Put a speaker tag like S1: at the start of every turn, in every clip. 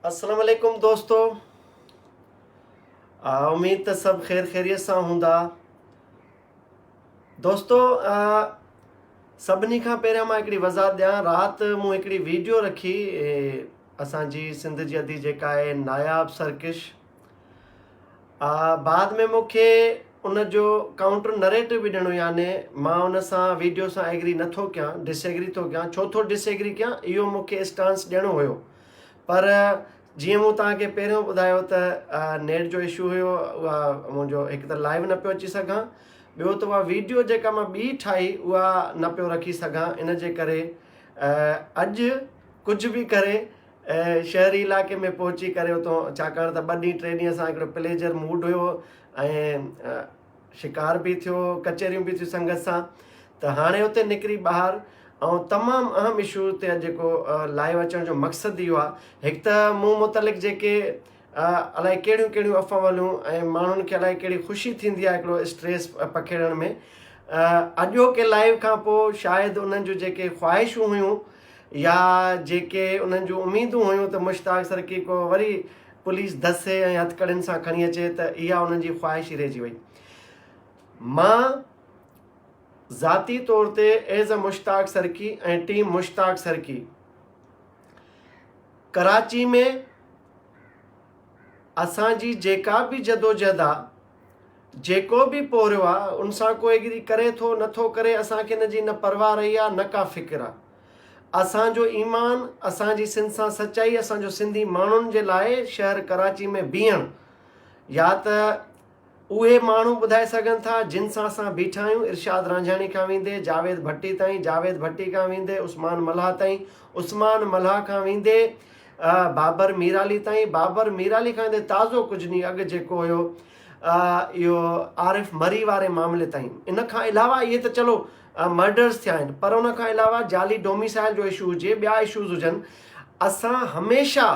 S1: अस्सलाम वालेकुम दोस्तों। उम्मीद त सब खैर खैरियत सां हूंदा। दोस्तों, सभिनी खां पहिरियां मां हिकिड़ी वज़ाहत ॾियां। राति मूं हिकिड़ी वीडियो रखी असांजी सिंध जी अदी जेका आहे नायाब सर्किश। बाद में मूंखे उन जो काउंटर नरेटिव बि ॾियणो, याने मां उन सां वीडियो सां एग्री नथो कयां, डिसएग्री थो कयां। छो थो डिसएग्री कयां, इहो मूंखे स्टांस ॾियणो हुयो, पर जीअं मूं तव्हांखे पहिरियों ॿुधायो त नेट जो इशू हुयो। उहा मुंहिंजो हिकु त लाइव न पियो अची सघां, ॿियो त उहा वीडियो जेका मां ॿी ठाही उहा न पियो रखी सघां। इन जे करे अॼु कुझु बि करे शहरी इलाइक़े में पहुची करे उतां, छाकाणि त 2 ॾींहं 3 ॾींहं असां हिकिड़ो प्लेजर मूड हुयो ऐं शिकार बि थियो, कचहरियूं बि थियूं संगत सां। त हाणे उते निकिरी ॿाहिरि ऐं तमामु अहम इशू ते जेको लाइव अचण जो मक़सदु इहो आहे। हिकु त मूं मुतलिक़ जेके अलाए कहिड़ियूं कहिड़ियूं अफ़वाहूं ऐं माण्हुनि खे अलाए कहिड़ी ख़ुशी थींदी आहे हिकिड़ो स्ट्रेस पखेड़ण में। अॼोके लाइव खां पोइ शायदि उन्हनि जूं जेके ख़्वाहिशूं हुयूं या जेके उन्हनि जूं उमेदूं हुयूं त मुश्ताक सर्की को वरी पुलिस धसे ऐं हथकड़ियुनि सां खणी अचे, त इहा उन्हनि जी ख़्वाहिश ई रहिजी वई। मां ज़ाती तौर ते एज़ अ मुश्ताक सर्की ऐं टीम मुश्ताक सर्की कराची में असांजी जेका बि जदोजहद आहे, जेको बि पोरियो आहे, उन सां कोई एग्री करे थो नथो करे, असांखे हिन जी न परवाह रही आहे, न का फ़िक्र आहे। असांजो ईमान, असांजी सिंध सां सचाई, असांजो सिंधी माण्हुनि जे लाइ शहर कराची में बीहण, या त उहे माण्हू ॿुधाए सघनि था जिन सां असां बीठा आहियूं, इरशाद रांझानी खां वेंदे जावेद भट्टी ताईं, जावेद भट्टी खां वेंदे उस्मान मल्हा ताईं, उस्मान मल्हा खां वेंदे बाबर मीराली ताईं, बाबर मीराली खां वेंदे ताज़ो कुझु ॾींहुं अॻु जेको हुयो इहो आरिफ मरी वारे मामले ताईं। इन खां अलावा इहे त चलो मर्डर्स थिया आहिनि, पर उन खां अलावा जाली डोमिसाइल जो इशू हुजे, ॿिया इशूज़ हुजनि, असां हमेशह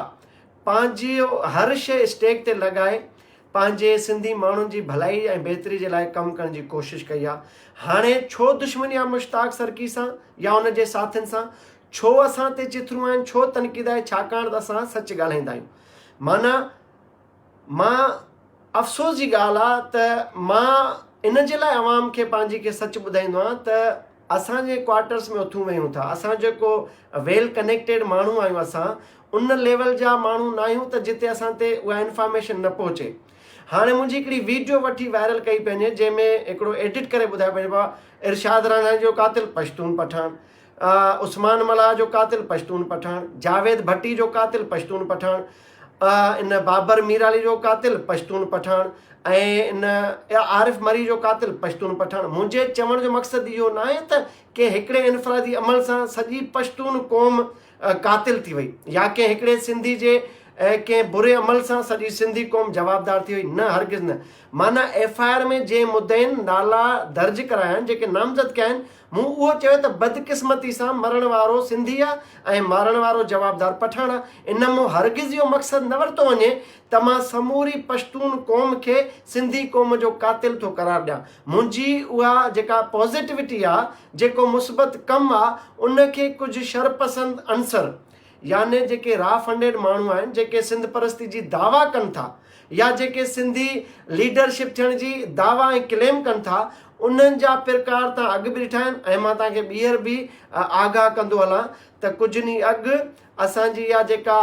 S1: पंहिंजो हर शइ स्टेक ते लॻाए पंहिंजे सिंधी माण्हुनि जी भलाई ऐं बहितरी जे लाइ कमु करण जी कोशिशि कई आहे। हाणे छो दुश्मनी आहे मुश्ताक सर्की सां या उन जे साथियुनि सां? छो असां ते चिथरूं आहिनि, छो तनक़ीद आहे? छाकाणि त असां सच ॻाल्हाईंदा आहियूं। माना मां अफ़सोस जी ॻाल्हि आहे त मां इन जे लाइ अवाम खे पंहिंजी खे सच ॿुधाईंदो आहियां त असांजे क्वार्टर्स में उथूं वेहूं था, असां जेको वेल कनेक्टेड माण्हू आहियूं, असां उन लेवल जा माण्हू न आहियूं त जिते असां ते उहा इंफॉर्मेशन न पहुचे। हाणे मुंहिंजी हिकिड़ी वीडियो वठी वायरल कई पंहिंजे, जंहिंमें हिकिड़ो एडिट करे ॿुधायो पंहिंजो आहे इरशाद राणा जो कातिल पश्तून पठान, उस्मान मल्हा जो कातिल पश्तून पठान, जावेद भट्टी जो कातिल पश्तून पठान, इन बाबर मीराली जो कातिल पश्तून पठान, ऐं इन आरिफ मरी जो कातिल पश्तून पठान। मुंहिंजे चवण जो मक़सदु इहो न आहे त के हिकिड़े इनफरादी अमल सां सॼी पश्तून क़ौम कातिल थी वई, या कंहिं हिकिड़े सिंधी जे कंहिं बुरे अमल सां सॼी सिंधी क़ौम जवाबदार थी वई। न, हरगिज़ न। माना FIR में जंहिं मुद्दनि नाला दर्ज कराया आहिनि, जेके नामज़द कया आहिनि, मूं उहो चयो त बदकिस्मती सां मरण वारो सिंधी आहे ऐं मारण वारो जवाबदार पठान आहे। इन मूं हरगिज़ इहो मक़सदु न वरितो वञे त मां समूरी पश्तून क़ौम खे सिंधी क़ौम जो कातिल थो करार ॾियां। मुंहिंजी उहा जेका पॉज़िटिविटी आहे, जेको मुस्बत कमु आहे, उनखे कुझु शरपसंद अंसर, याने जेके रा फंडेड माण्हू आहिनि, जेके सिंध परस्ती जी दावा कनि था, या जेके सिंधी लीडरशिप थियण जी दावा ऐं क्लेम कनि था, उन्हनि जा प्रकार तव्हां अॻु बि ॾिठा आहिनि। ऐं मां तव्हांखे ॿीहर बि आगाह कंदो हलां त कुझु ॾींहं अॻु असांजी इहा जेका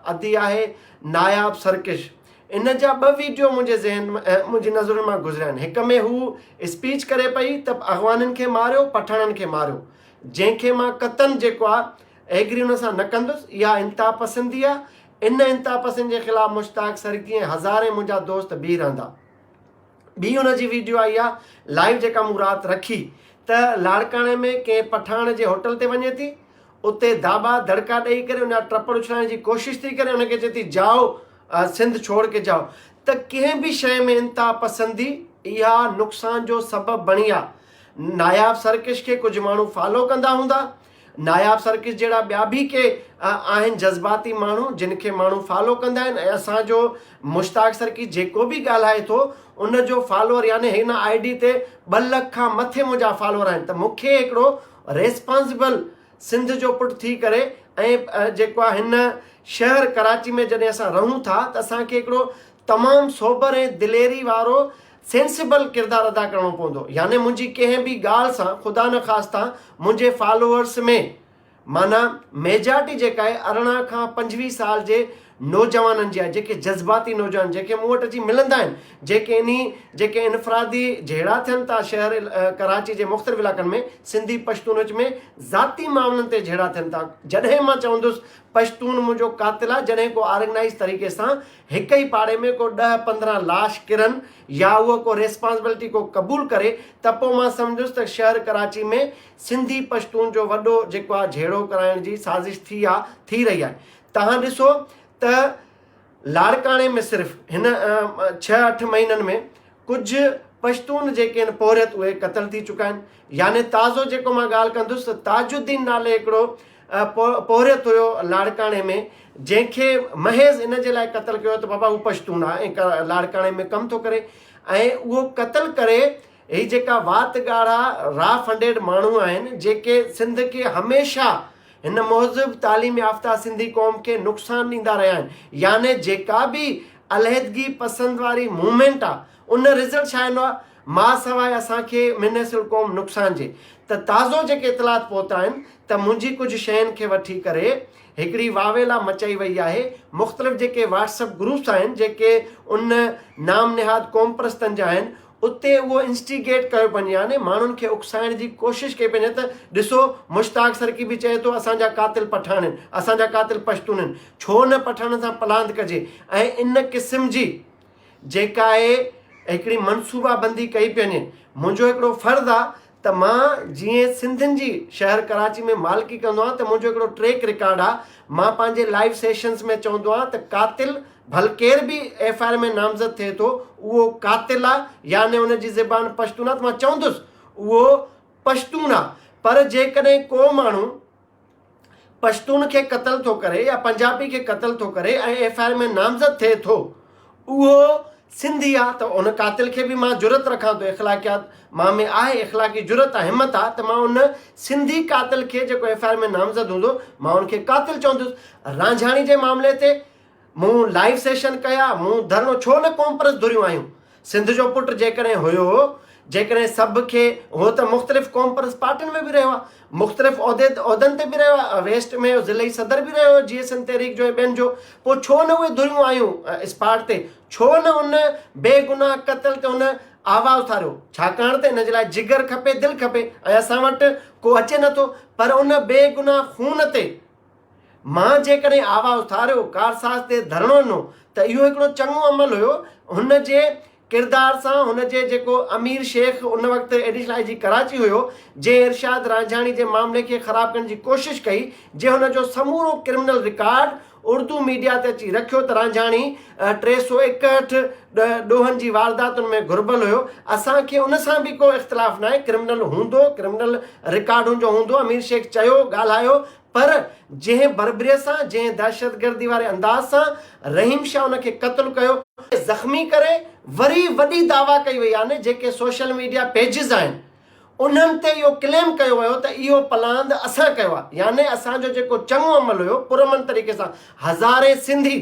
S1: अदी आहे नायाब सर्किश, इन जा 2 वीडियो मुंहिंजे ज़हन में, मुंहिंजी नज़रुनि मां गुज़रिया आहिनि। हिक में हू स्पीच करे पई त अॻवाननि खे मारियो, पठाणनि खे मारियो, जंहिंखे मां क़तन जेको आहे एग्री उन सां न कंदुसि। इहा इंतिहा पसंदी आहे। इन इंतिहा पसंदी जे ख़िलाफ़ु मुश्ताक सर्की ऐं हज़ारे मुंहिंजा दोस्त बि रहंदा। ॿी हुन जी वीडियो आई आहे लाइव, जेका मूं राति रखी, त लाड़काणे में कंहिं पठाण जे होटल ते वञे थी, उते दाबा धड़का ॾेई करे उनजा ट्रपड़ उछलाइण जी कोशिशि थी करे, उनखे चए थी जाओ सिंध छोड़ के जाओ। त कंहिं बि शइ में इंतिहा पसंदी इहा नुक़सान जो सबबु बणी आहे। नायाब सर्किश खे कुझु माण्हू फॉलो कंदा हूंदा, नायाब सर्किस जहिड़ा ॿिया बि के आहिनि जज़्बाती माण्हू जिन खे माण्हू फॉलो कंदा आहिनि, ऐं असांजो मुश्ताक सर्की जेको बि ॻाल्हाए थो उनजो फॉलोअर, यानी हिन ID ते 2 लख खां मथे मुंहिंजा फॉलोअर आहिनि। त मूंखे हिकिड़ो रेस्पॉन्सिबल सिंध जो पुटु थी करे ऐं जेको आहे हिन शहर कराची में जॾहिं असां रहूं था त असांखे हिकिड़ो तमामु सोबर ऐं दिलेरी वारो सेंसिबल किरदारु अदा करिणो पवंदो। याने मुंहिंजी कंहिं बि ॻाल्हि सां ख़ुदा न ख़ास्ता मुंहिंजे फॉलोअर्स में माना मेजॉरिटी जेका आहे 18 खां 25 साल जे नौजवाननि जी आहे, जेके जज़्बाती नौजवान जेके मूं वटि अची मिलंदा आहिनि, जेके इनफरादी जहिड़ा थियनि था शहर कराची जे मुख़्तलिफ़ इलाइक़नि में, सिंधी पश्तून विच में ज़ाती मामलनि ते जहिड़ा थियनि था। जॾहिं मां चवंदुसि पश्तून मुंहिंजो कातिल आहे, जॾहिं को ऑर्गेनाइज़ तरीक़े सां हिक ई पाड़े में को 10-15 लाश किरनि या उहो को रेस्पॉन्सिबिलिटी को क़बूल करे, त पोइ मां सम्झुसि त शहर कराची में सिंधी पश्तून जो वॾो जेको आहे झेड़ो कराइण जी साज़िश थी रही आहे। तव्हां ॾिसो त लाड़काणे में सिर्फ़ु हिन 6-8 महीननि में कुझु पश्तून जेके आहिनि पोरियत उहे क़तल थी चुका आहिनि। याने ताज़ो जेको मां ॻाल्हि कंदुसि त ताजुद्दीन नाले हिकिड़ो पोरियत हुयो लाड़काणे में, जंहिंखे महज़ इन जे लाइ क़तल कयो त बाबा उहो पश्तून आहे ऐं लाड़काणे में कमु थो करे, ऐं उहो क़तल करे ही जेका वात ॻाढ़ा रा फंडेड माण्हू आहिनि जेके सिंध खे हमेशह हिन महज़ूब तालीम याफ़्ता सिंधी क़ौम खे नुक़सानु ॾींदा रहिया आहिनि। याने जेका बि अलहदगी पसंदि वारी मूवमेंट आहे उन रिज़ल्ट छा ईंदो आहे, मां सवाइ असांखे मिनसिल क़ौम नुक़सान जे। त ताज़ो जेके इतलात पहुता आहिनि त मुंहिंजी कुझु शयुनि खे वठी करे हिकिड़ी वावेला मचाई वई आहे। मुख़्तलिफ़ जेके व्हाट्सअप ग्रुप्स आहिनि जेके उन नाम निहाद क़ौम परस्तनि जा आहिनि, उते उहो इंस्टिगेट कयो वञे, यानी माण्हुनि खे उकसाइण जी कोशिशि कई वञे त ॾिसो मुश्ताक सरकी बि चए थो असांजा कातिल पठान आहिनि, असांजा कातिल पश्तून आहिनि, छो न पठान सां पलांद कजे। ऐं इन क़िस्म जी जेका आहे हिकिड़ी मनसूबाबंदी कई पई वञे। मुंहिंजो हिकिड़ो फ़र्ज़ु आहे त मां जीअं सिंधियुनि जी शहर कराची में मालिकी कंदो आहियां त मुंहिंजो हिकिड़ो ट्रैक रिकॉर्ड आहे। मां पंहिंजे लाइव सेशन्स में चवंदो आहियां त कातिल भल केर बि FIR में नामज़द थिए थो उहो कातिल आहे, याने हुनजी ज़बान पश्तून आहे, त मां चवंदुसि उहो पश्तून आहे। पर जेकॾहिं को माण्हू पश्तून खे क़तल थो करे या पंजाबी खे क़तल थो करे ऐं FIR में नामज़द थिए थो उहो सिंधी आहे, त उन कातिल खे बि मां जुरत रखां थो, इख़लाक़ियात मां में आहे, इख़लाक़ी जुरत आहे, हिमत आहे, त मां उन सिंधी कातिल खे जेको FIR में नामज़द हूंदो मां उनखे कातिल चवंदुसि। रांझाणी जे मामले ते मूं लाइव सेशन कया, मूं धरणो छो न क़ौम परस्त धुरियूं आहियूं। सिंध जो पुटु जेकॾहिं हुयो, जेकॾहिं सभु खे हो त मुख़्तलिफ़ क़ौम परस्त पार्टियुनि में बि रहियो आहे, मुख़्तलिफ़ उहिदनि ते बि रहियो आहे, वेस्ट में ज़िलई सदर बि रहियो GSN तहरीक जो ऐं ॿियनि जो, पोइ छो न उहे धुरियूं आहियूं स्पाट ते, छो न उन बेगुनाह क़तल ते हुन आवाज़ु उथारियो। छाकाणि त इन जे लाइ जिगर खपे, दिलि खपे, ऐं असां वटि को अचे नथो, पर उन बेगुनाह खून ते मां जेकॾहिं आवाज़ु उथारियो, कारसाज़ ते धरणो ॾिनो, त इहो हिकिड़ो चङो अमल हुयो। हुन जे किरदार सां हुनजे जेको अमीर शेख उन वक़्तु एडिशनल IG कराची हुयो, जंहिं इरशाद रांझाणी जे मामले खे ख़राबु करण जी कोशिशि कई, जंहिं हुनजो समूरो क्रिमिनल रिकॉर्ड उर्दू मीडिया ते अची रखियो त रांझाणी 361 ॾोहनि जी वारदातुनि में घुरिबल हुयो। असांखे उन सां बि को इख़्तिलाफ़ु न आहे, क्रिमिनल हूंदो, क्रिमिनल रिकॉर्ड हुनजो हूंदो, अमीर शेख चयो, ॻाल्हायो, पर जंहिं बर्बरीअ सां, जंहिं दहशतगर्दी वारे अंदाज़ सां रहीम शाह उनखे क़त्ल कयो, ज़ख़्मी करे वरी वॾी दावा कई वई आहे न, जेके सोशल मीडिया पेजिस आहिनि उन्हनि ते इहो क्लेम कयो वियो त इहो पलांद असां कयो आहे। याने असांजो जेको चङो अमल हुयो पुरअमन तरीक़े सां, हज़ारे सिंधी,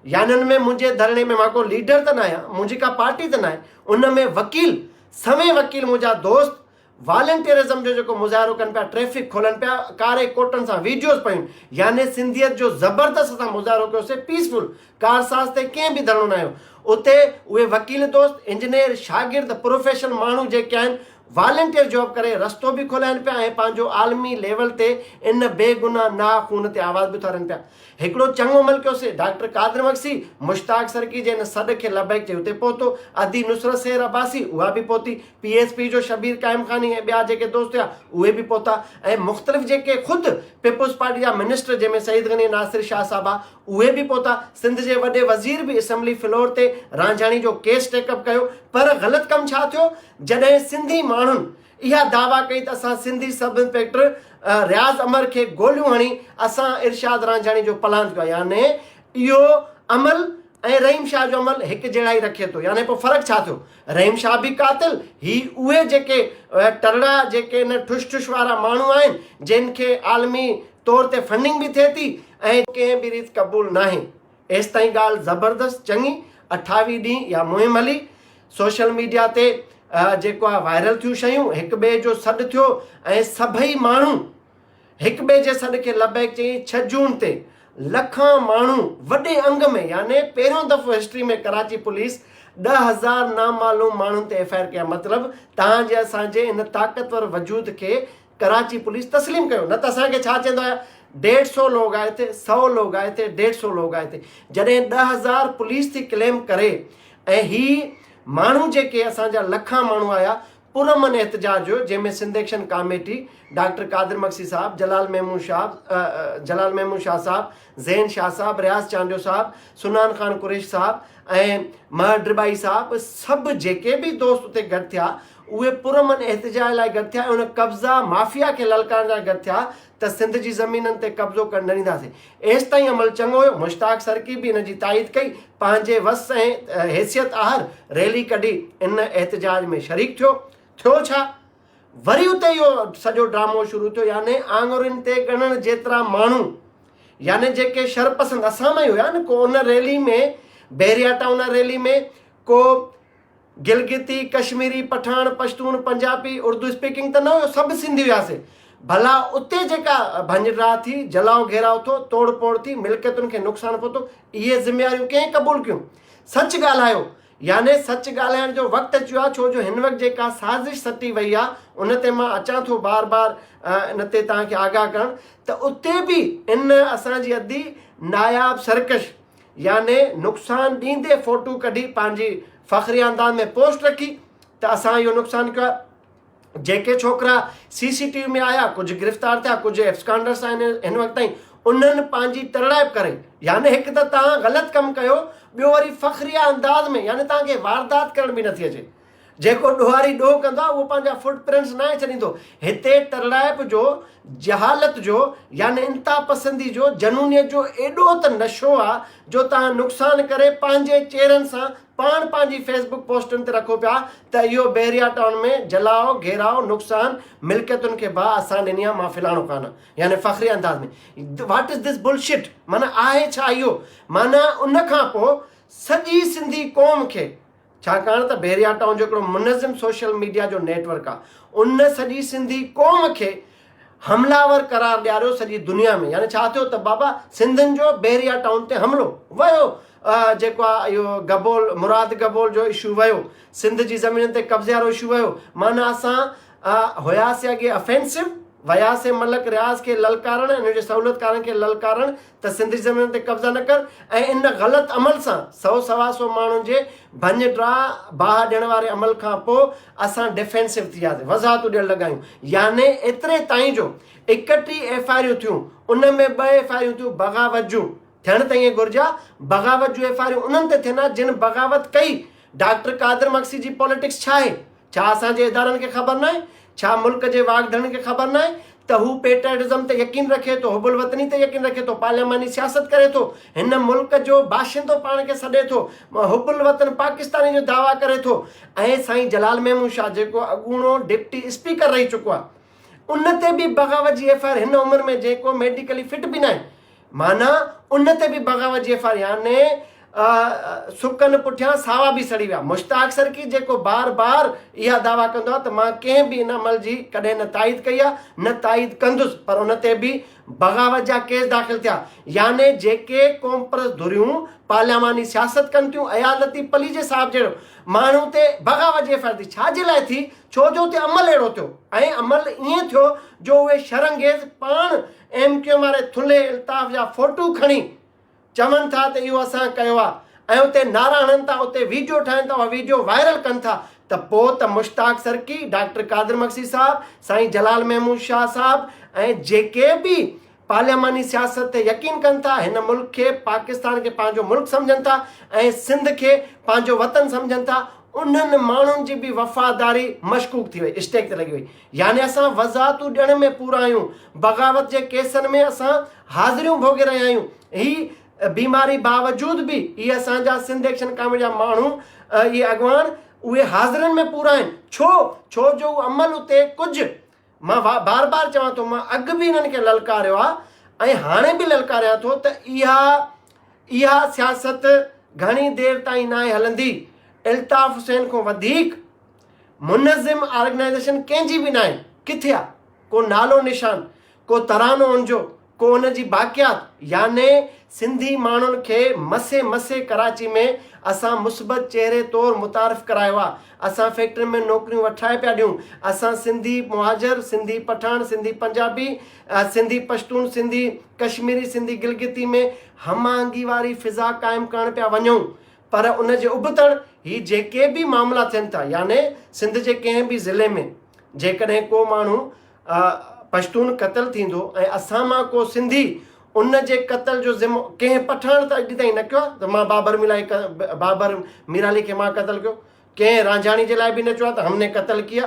S1: यानी हुन में मुंहिंजे धरणे में मां को लीडर त न आहियां, मुंहिंजी का पार्टी त न आहे, उन में वकील, समें वकील मुंहिंजा दोस्त वॉलंटियरिज़म जो जेको मुज़ाहिरो कनि पिया, ट्रैफ़िक खोलनि पिया, कारे कोटनि सां वीडियोज़ पयूं, याने सिंधियत जो ज़बरदस्त असां मुज़ाहिरो कयोसीं, पीसफुल, कारसाज़ ते कंहिं बि धरणो न आयो। उते उहे वकील दोस्त, इंजीनियर, शागिर्द, प्रोफेशनल माण्हू जेके आहिनि वॉलंटियर जॉब करे रस्तो बि खोलाइनि पिया ऐं पंहिंजो आलमी लेवल ते इन बेगुनाह नाह खून ते आवाज़ बि उथारनि पिया। हिकिड़ो चङो अमल कयोसीं, डॉक्टर कादिर मक्सी मुश्ताक सरकी जे हिन सॾ खे लबैक चई उते पहुतो, अदी नुसरत सेर अब्बासी उहा बि पहुती, PSP जो शबीर काइम खानी ऐं ॿिया जेके दोस्त हुआ उहे बि पहुता, ऐं मुख़्तलिफ़ जेके ख़ुदि पीपुल्स पार्टी जा मिनिस्टर जंहिंमें सईद गनी नासिर शाह साहब आहे उहे बि पहुता, सिंध जे वॾे वज़ीर बि असेंबली फ्लोर ते रांझाणी जो केस टेकअप कयो। पर ग़लति कमु छा थियो, जॾहिं सिंधी माण्हुनि इहा दावा कई त असां सिंधी सब इंस्पेक्टर रियाज़ अमर खे गोलियूं हणी असां इरशाद रांझाणी जो पलांद कयो, याने इहो अमल ऐं रहीम शाह जो अमल हिकु जहिड़ा ई रखे थो। यानी पोइ फ़र्क़ु छा थियो, रहीम शाह बि कातिल, ही उहे जेके टरड़ा जेके न ठुश ठुश वारा माण्हू आहिनि जिन खे आलमी तौर ते फंडिंग बि थिए थी ऐं कंहिं बि रीति क़बूल न आहे। एसि ताईं ॻाल्हि ज़बरदस्त चङी 28 ॾींहं इहा मुहिम हली, सोशल मीडिया ते जेको आहे वायरल थियूं शयूं, हिक ॿिए जो सॾु थियो ऐं सभई माण्हू हिक ॿिए जे सॾ खे लबैक चई। 6 जून ते लखां माण्हू वॾे अंग में, यानी पहिरियों दफ़ो हिस्ट्री में कराची पुलिस 10,000 नामालूम माण्हुनि ते FIR कया। मतिलबु तव्हांजे असांजे इन ताक़तवर वजूद खे कराची पुलिस तस्लीम कयो। न त असांखे छा चवंदो आहे, 150 लोग आए थे, 100 लोग आए थे, 150 लोग आए थे। जॾहिं 10,000 पुलिस थी क्लेम करे ऐं ही माण्हू जेके असांजा लखां माण्हू आया पुरमन एहतजाज हुयो, जंहिंमें सिंध एक्शन कमेटी, डॉक्टर कादिर मक्सी साहब, जलाल महमूद शाह साहब, ज़ैन शाह साहब, रियाज़ चांडियो साहब, सुनान खान कुरैश साहब ऐं महर ड्रिबाई साहब, सभु जेके बि दोस्त उते गॾु थिया उहे पुरमन एहतजाज लाइ गॾु थिया। उन कब्ज़ा माफ़िया खे ललकारण लाइ गॾु थिया त सिंध जी ज़मीननि ते कब्ज़ो करणु न ॾींदासीं। एसि ताईं अमल चङो हुयो। मुश्ताक सरकी बि इन जी ताईद कई, पंहिंजे वस ऐं हैसियत आहर रैली कढी इन एहतजाज में शरीक थियो छा, वरी उते इहो सॼो ड्रामो शुरू थियो। यानी आङुरियुनि ते ॻणण जेतिरा माण्हू, यानी जेके शरपसंद असां में हुया न, को उन रैली में बहरिया टाउन रैली में को गिलगिती, कश्मीरी, पठान, पश्तून, पंजाबी, उर्दू स्पीकिंग त न हुयो, सभु सिंधी हुयासीं। भला उते जेका भंजड़ा थी, जलाओ घेराव थियो, तोड़ फोड़ थी, मिल्कियतुनि खे नुक़सानु पहुतो, इहे ज़िम्मेवारियूं कंहिं क़बूल कयूं? सच ॻाल्हायो। यानी सच ॻाल्हाइण जो वक़्तु अची वियो आहे, छो जो हिन वक़्तु जेका साज़िश सटी वई आहे उन ते मां अचां थो बार बार इन ते तव्हांखे आगाह करणु, त उते बि इन असांजी अदी नायाब सरकश, यानी नुक़सानु ॾींदे फ़ोटू कढी पंहिंजी फ़ख्री अंदाज़ में पोस्ट रखी त असां इहो नुक़सानु कयो आहे। जेके छोकिरा CCTV में आया, कुझु गिरफ़्तार थिया, कुझु एब्सकांडर्स आहिनि हिन वक़्तु ताईं, उन्हनि पंहिंजी तरड़ाइप करे, यानी हिकु त तव्हां ग़लति कमु कयो, ॿियो वरी फ़ख्रिया अंदाज़ में, यानी तव्हांखे वारदात करण बि नथी अचे। जेको ॾोहारी ॾोह कंदो आहे उहो पंहिंजा फुटप्रिंट्स न आहे छॾींदो। हिते तरड़ाइप जो, जहालत जो, यानी इंता पसंदी जो, जनूनियत जो एॾो त नशो आहे जो तव्हां नुक़सानु करे पंहिंजे चेहरनि सां पाण पंहिंजी फेसबुक पोस्टुनि ते रखो पिया त इहो बहरिया टाउन में जलाओ, घेराओ, नुक़सानु, मिल्कियतुनि खे भाउ असां ॾिनी आहे, मां फिलाणो कान, यानी फ़ख्री अंदाज़ में। What is this bullshit? माना आहे छा इहो? माना उन खां पोइ सॼी सिंधी क़ौम खे, छाकाणि त बहरिया टाउन जो हिकिड़ो मुनज़िम सोशल मीडिया जो नेटवर्क आहे, उन सॼी सिंधी क़ौम खे हमलावर करार ॾियारियो सॼी दुनिया में। यानी छा थियो त बाबा सिंधियुनि जो बहरिया टाउन ते हमिलो वियो, जेको आहे इहो गबोल, मुराद गबोल जो इशू वियो, सिंध जी ज़मीन ते कब्ज़े वारो इशू वियो। माना असां हुयासीं अॻे अफेंसिव, वयासीं मलक रियाज़ खे ललकारण, हिनजे सहूलियतकारनि खे ललकारण त सिंधी ज़मीन ते कब्ज़ा न कर, ऐं इन ग़लति अमल सां 100-125 माण्हुनि जे भंजड़ा बाहि ॾियण वारे अमल खां पोइ असां डिफेंसिव थी वियासीं, वज़ाहतूं ॾियणु लॻायूं। यानी एतिरे ताईं जो 31 FIR थियूं, उन में 2 FIR थियूं बग़ावत जूं। थियण त ईअं घुरिजे, बग़ावत जूं FIR उन्हनि ते थियनि जिन बग़ावत कई। डॉक्टर कादिर मक्सी जी पॉलिटिक्स छा आहे? छा असांजे इदारनि खे ख़बर न आहे? छा मुल्क जे वागधड़नि खे ख़बर न आहे त हू पेट्रियटिज़म ते यकीन रखे थो, हुबुल वतनी ते यकीन रखे थो, पार्लियामानी सियासत करे थो, हिन मुल्क जो बाशिंदो पाण खे सॾे थो, हुबुल वतन पाकिस्तानी जो दावा करे थो। ऐं साईं जलाल महमूद शाह जेको अॻूणो डिप्टी स्पीकर रही चुको आहे, उन ते बि बग़ावत जी FIR, हिन उमिरि में जेको मेडिकली फिट बि न आहे, माना उन ते बि बग़ावत जी FIR। यानी सुकनि पुठियां सावा बि सड़ी विया। मुश्ताक सरकी जेको बार बार इहा दावा कंदो आहे त मां कंहिं बि इन अमल जी कॾहिं न ताईद कई आहे, न ताईद कंदुसि, पर उन ते बि बग़ावत जा केस दाख़िल थिया। यानी जेके क़ौमपरस्त धुरियूं पार्लियामानी सियासत कनि थियूं, अयालती पली जे साहिब जहिड़ो माण्हू ते बग़ावत जी FIR थी। छाजे लाइ थी? छो जो उते अमल अहिड़ो थियो, ऐं अमल ईअं थियो जो उहे शरंगेज़ पाण MQ वारे थुल्हे अल्ताफ़ जा फ़ोटू खणी चवनि था त इहो असां कयो आहे, ऐं उते नारा हणनि था, उते वीडियो ठाहिनि था, उहा वीडियो वायरल कनि था, त पोइ त मुश्ताक सरकी, डॉक्टर कादिर मक्सी साहब, साईं जलाल महमूद शाह साहब ऐं जेके बि पार्लियामानी सियासत ते यकीन कनि था, हिन मुल्क खे, पाकिस्तान खे पंहिंजो मुल्क सम्झनि था ऐं सिंध खे पंहिंजो वतन सम्झनि था, उन्हनि माण्हुनि जी बि वफ़ादारी मशकूक थी वई, स्टेक ते लॻी वई। यानी असां वज़ाहतूं ॾियण में पूरा आहियूं, बग़ावत जे केसनि में असां हाज़िरियूं भोगे रहिया आहियूं। ही बीमारी बावजूद भी ये असांजा सिंध एक्शन कमेटी जा माण्हू, ये अॻवान, उहे हाज़िरनि में पूरा आहिनि। छो जो अमल उते कुझु, मां बार बार चवां थो, मां अॻु बि हिननि खे ललकारियो आहे, ऐं हाणे बि ललकारियां थो त इहा सियासत घणी देरि ताईं न आहे हलंदी। इल्ताफ़ हुसैन खां वधीक मुनज़िम ऑर्गेनाइज़ेशन कंहिंजी बि न आहे। किथे आहे? को नालो निशान, को तरानो हुनजो, को हुनजी बाक़ियात। याने सिंधी माण्हुनि खे मसे कराची में असां मुस्बत चहिरे तौरु मुतारिफ़ करायो आहे। असां फैक्ट्रियुनि में नौकरियूं वठाए पिया ॾियूं। असां सिंधी मुहाजिर, सिंधी पठान, सिंधी पंजाबी, सिंधी पश्तून, सिंधी कश्मीरी, सिंधी गिलगिती में हमआहंगी वारी फिज़ा क़ाइमु करणु पिया वञूं। पर उन जे उबतड़ ही जेके बि मामला थियनि था, याने सिंध जे कंहिं बि ज़िले में जेकॾहिं को माण्हू पश्तून क़तल थींदो ऐं असां मां को सिंधी उन जे क़तल जो ज़िमो कंहिं पठाण त अॼु ताईं न कयो आहे त मां बाबर मीराली खे मां क़तल कयो। कंहिं रांझाणी जे लाइ बि न चयो आहे त हमने क़तल किया।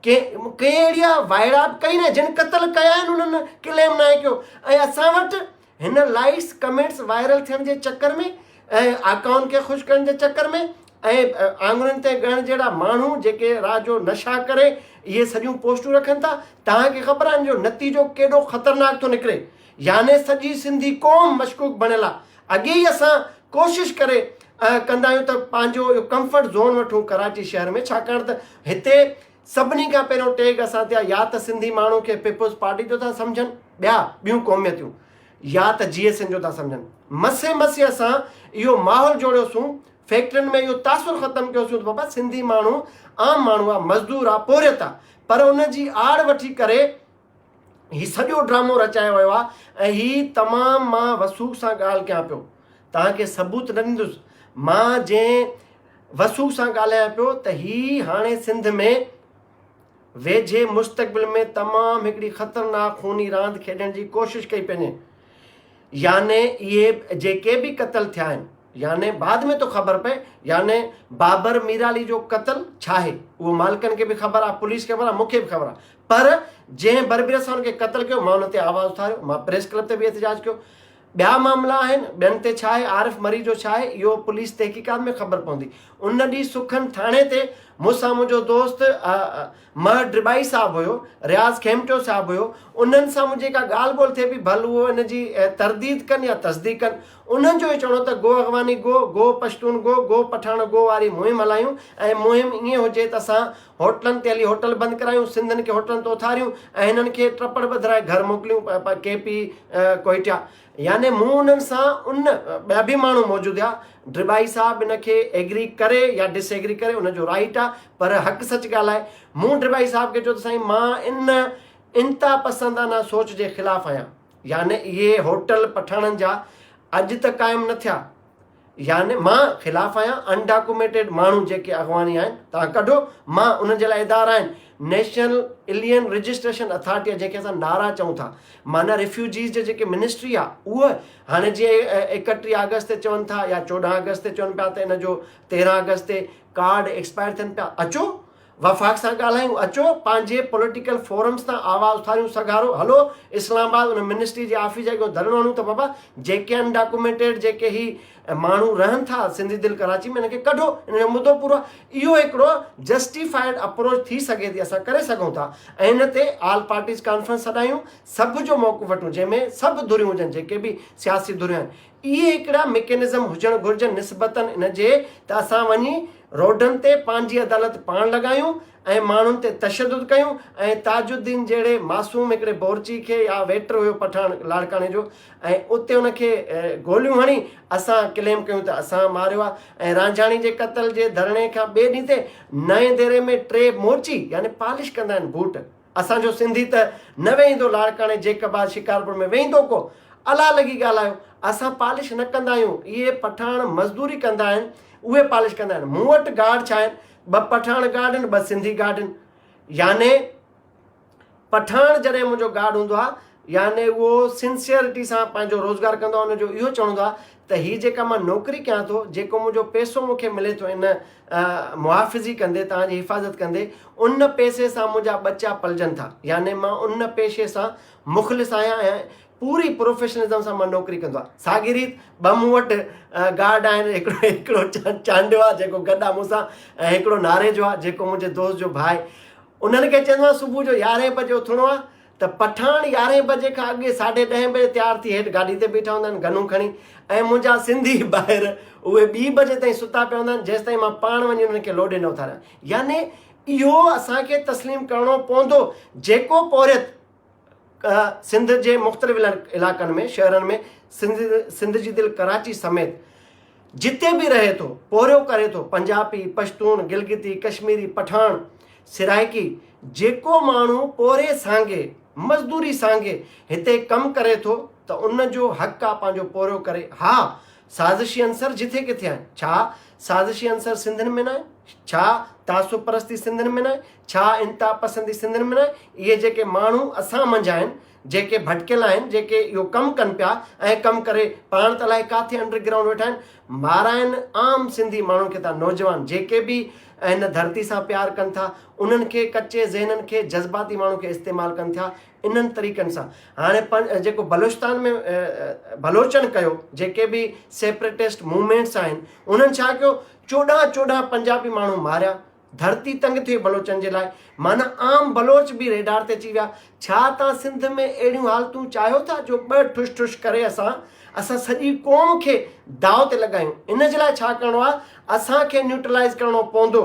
S1: कंहिं अहिड़ा वाइड़ा कई न जिन क़तल कया आहिनि उन्हनि क्लेम न आहे कयो। ऐं असां वटि हिन लाइक्स कमेंट्स वायरल थियण जे चकर में ऐं अकाउंट खे ख़ुशि करण जे चकर में ऐं आङुरियुनि ते ॻणण जहिड़ा माण्हू जेके रात जो नशा करे इहे सॼियूं पोस्टूं रखनि था, तव्हांखे ख़बर आहे जो नतीजो केॾो ख़तरनाक थो निकिरे। याने सॼी सिंधी क़ौम मशकूक बणियल आहे। अॻे ई असां कोशिशि करे कंदा आहियूं त पंहिंजो इहो कंफर्ट ज़ोन वठूं कराची शहर में, छाकाणि त हिते सभिनी खां पहिरियों टेग असां थिया या त सिंधी माण्हू खे पीपुल्स पार्टी जो था सम्झनि, ॿियूं क़ौमियतूं, या त GSN जो था सम्झनि। मसे असां इहो माहौल जोड़ियोसीं, फैक्ट्रियुनि में इहो तासुर ख़तमु कयोसीं त बाबा सिंधी माण्हू आम माण्हू आहे, मज़दूर आहे, पोरियत आहे। पर उन जी आड़ वठी करे ही सॼो ड्रामो रचायो वियो आहे। ऐं ही तमामु मां वसूख़ सां ॻाल्हि कयां पियो, तव्हांखे सबूत न ॾींदुसि। मां जंहिं वसूख़ सां ॻाल्हायां पियो त ही हाणे सिंध में वेझे मुस्तक़बिल में तमामु हिकिड़ी ख़तरनाक खूनी रांदि खेॾण जी कोशिशि कई पंहिंजे। याने इहे जेके बि क़तल थिया आहिनि, याने बाद में तो ख़बर पए, याने बाबर मीराली जो क़तल छा आहे उहो मालिकनि खे बि ख़बर आहे, पुलिस खे ख़बर आहे, मूंखे बि ख़बर आहे। पर जंहिं बरबीर सां हुनखे क़तल कयो मां हुन ते आवाज़ उथारियो, मां प्रेस क्लब ते बि एहतिजाज कयो। ॿिया मामला आहिनि, ॿियनि ते छा आहे, आरिफ मरी जो छा आहे, इहो पुलिस तहक़ीक़ात में ख़बर पवंदी। उन ॾींहुं सुखन थाणे ते मूंसां मुंहिंजो दोस्त महर ड्रिबाई साहिबु हुयो, रियाज़ खेमटियो साहिबु हुयो। उन्हनि सां मुंहिंजी का ॻाल्हि ॿोल्हि थिए पई, भल उहो हिन जी तरदीद कनि या तस्दीक कनि। उन्हनि जो ई चवणो त गो अगवानी गो पश्तून गो पठाण गो वारी मुहिम हलायूं ऐं मुहिम ईअं हुजे त असां होटलनि ते हली होटल बंदि करायूं, सिंधियुनि खे होटलनि ते उथारियूं ऐं हिननि खे ट्रपड़ ॿधाए घर मोकिलियूं KP कोइटिया। याने मूं उन्हनि सां ॿिया बि माण्हू मौजूदु हुआ। ड्रिबाई साहिबु हिन खे एग्री करे या डिसएग्री करे, उनजो राइट आहे, पर हक़ सच ॻाल्हि आहे। मूं ड्रिबाई साहिब खे चयो त साईं मां इंता पसंदाना सोच जे ख़िलाफ़ु आहियां। याने इहे होटल पठाणनि जा अॼु त क़ाइमु न थिया, याने मां ख़िलाफ़ु आहियां। अनडॉक्यूमेंटेड माण्हू जेके अॻवानी आहिनि तव्हां कढो, मां उन्हनि जे लाइ इदारा आहिनि, नेशनल एलियन रजिस्ट्रेशन अथॉरिटी जंहिंखे असां नारा चऊं था, माना रिफ्यूजीज़ जे जेके मिनिस्ट्री आहे उहा हाणे जीअं 31 अगस्त ते चवनि था या 14 अगस्त ते चवनि पिया त इन जो 13 अगस्त ते कार्ड एक्सपायर थियनि पिया। अचो वफ़ाक़ सां ॻाल्हायूं, अचो पंहिंजे पॉलिटिकल फोरम्स तां आवाज़ उथारियूं, सगारो हलो इस्लामाबाद उन मिनिस्ट्री जे ऑफिस जे धरणो हणूं त बाबा जेके अनडॉक्यूमेंटेड जेके ही माण्हू रहनि था सिंधी दिलि कराची में, हिनखे कढो, हिन जो मुदो पूरो आहे। इहो हिकिड़ो जस्टिफाइड अप्रोच थी सघे थी, असां करे सघूं था। ऐं हिन ते ऑल पार्टीज़ कॉन्फ्रेंस सॾायूं, सभ जो मौक़ो वठूं जंहिंमें सभु धुरियूं हुजनि, जेके बि सियासी धुरियूं आहिनि। इहे हिकिड़ा मैकेनिज़म हुजणु घुरिजनि निस्बतनि इन जे त असां वञी रोडनि ते पंहिंजी अदालत पाण लॻायूं ऐं माण्हुनि ते तशदुद कयूं। ऐं ताजुद्दीन जहिड़े मासूम हिकिड़े बोरची खे या वेटर हुयो पठाण लाड़काणे जो, ऐं उते उनखे गोलियूं हणी असां क्लेम कयूं त असां मारियो आहे। ऐं रांझाणी जे क़तल जे धरणे खां ॿिए ॾींहं ते नएं देरे में 3 मोर्ची यानी पालिश कंदा आहिनि बूट। असांजो सिंधी त न वेहींदो लाड़काणे जेकबाद शिकारपुर में वेहींदो को, अला लॻी ॻाल्हायो, असां पालिश न कंदा आहियूं। इहे पठाण मज़दूरी कंदा आहिनि, उहे पालिश कंदा आहिनि। मूं वटि गार्ड छा आहिनि, 2 पठाण गार्ड आहिनि, 2 सिंधी गार्ड आहिनि। याने पठाण जॾहिं मुंहिंजो गार्ड हूंदो आहे, याने उहो सिंसियरिटी सां पंहिंजो रोज़गारु कंदो आहे। हुनजो इहो चवंदो आहे त हीअ जेका मां नौकिरी कयां थो, जेको मुंहिंजो पैसो मूंखे मिले थो इन मुहाफ़िज़ी कंदे, तव्हांजी हिफ़ाज़त कंदे, उन पैसे सां मुंहिंजा बच्चा पलजनि था। याने मां उन पेशे सां मुख़लिस आहियां ऐं पूरी प्रोफेशनलिज़म सां मां नौकिरी कंदो आहे। साॻी रीति 2 मूं वटि गार्ड आहिनि, हिकिड़ो चांडियो आहे जेको गॾु आहे मूंसां, ऐं हिकिड़ो नारे जो आहे जेको मुंहिंजे दोस्त जो भाउ। उन्हनि खे चवंदो आहे सुबुह जो 11 बजे उथणो आहे त पठाण 11 बजे खां अॻे 10:30 बजे तयारु थी हेठि गाॾी ते बीठा हूंदा आहिनि गनूं खणी, ऐं मुंहिंजा सिंधी ॿाहिरि उहे 2 बजे ताईं सुता पिया हूंदा आहिनि, जेसि ताईं मां पाण वञी उन्हनि खे लोॾे न उथारियां। याने इहो असांखे तस्लीम करिणो पवंदो। जेको पौरियत सिंध जे मुख़्तलिफ़ इलाइक़नि में, शहरनि में, सिंध जी दिलि कराची समेत जिते बि रहे थो, पोरियो करे थो, पंजाबी, पश्तून, गिलगिती, कश्मीरी, पठान, सिराइकी, जेको माण्हू पोरे सांगे मज़दूरी सांगे हिते कमु करे थो त उन जो हक़ आहे पंहिंजो पोरियो करे। हा, साज़िशी अंसर जिथे किथे आहिनि। छा साज़िशी अंसर सिंधियुनि में न आहे? छा तासुब परस्ती सिंधियुनि में न आहे? छा इंता पसंदी सिंधियुनि में न आहे? इहे जेके माण्हू असां मंझि आहिनि, जेके भटकियल आहिनि, जेके इहो कमु कनि पिया ऐं कमु करे पाण त अलाए किथे अंडरग्राउंड वेठा आहिनि, माराइनि आम सिंधी माण्हुनि खे था। नौजवान जेके बि हिन धरती सां प्यारु कनि था, उन्हनि खे कचे ज़हननि खे, जज़्बाती माण्हू खे इस्तेमालु कनि था इन्हनि तरीक़नि सां। हाणे जेको बलूचिस्तान में बलोचनि कयो, जेके बि सेपरेटिस्ट मूवमेंट्स आहिनि, उन्हनि छा कयो? 14 पंजाबी माण्हू मारिया, धरती तंग थी बलोचनि जे लाइ। माना आम बलोच बि रेडार ते अची विया। छा तव्हां सिंध में अहिड़ियूं हालतूं चाहियो था जो 2 ठुश ठुश करे असां सॼी क़ौम खे दाव ते लॻायूं? इन जे लाइ छा करिणो आहे? असांखे न्यूट्रलाइज़ करिणो पवंदो।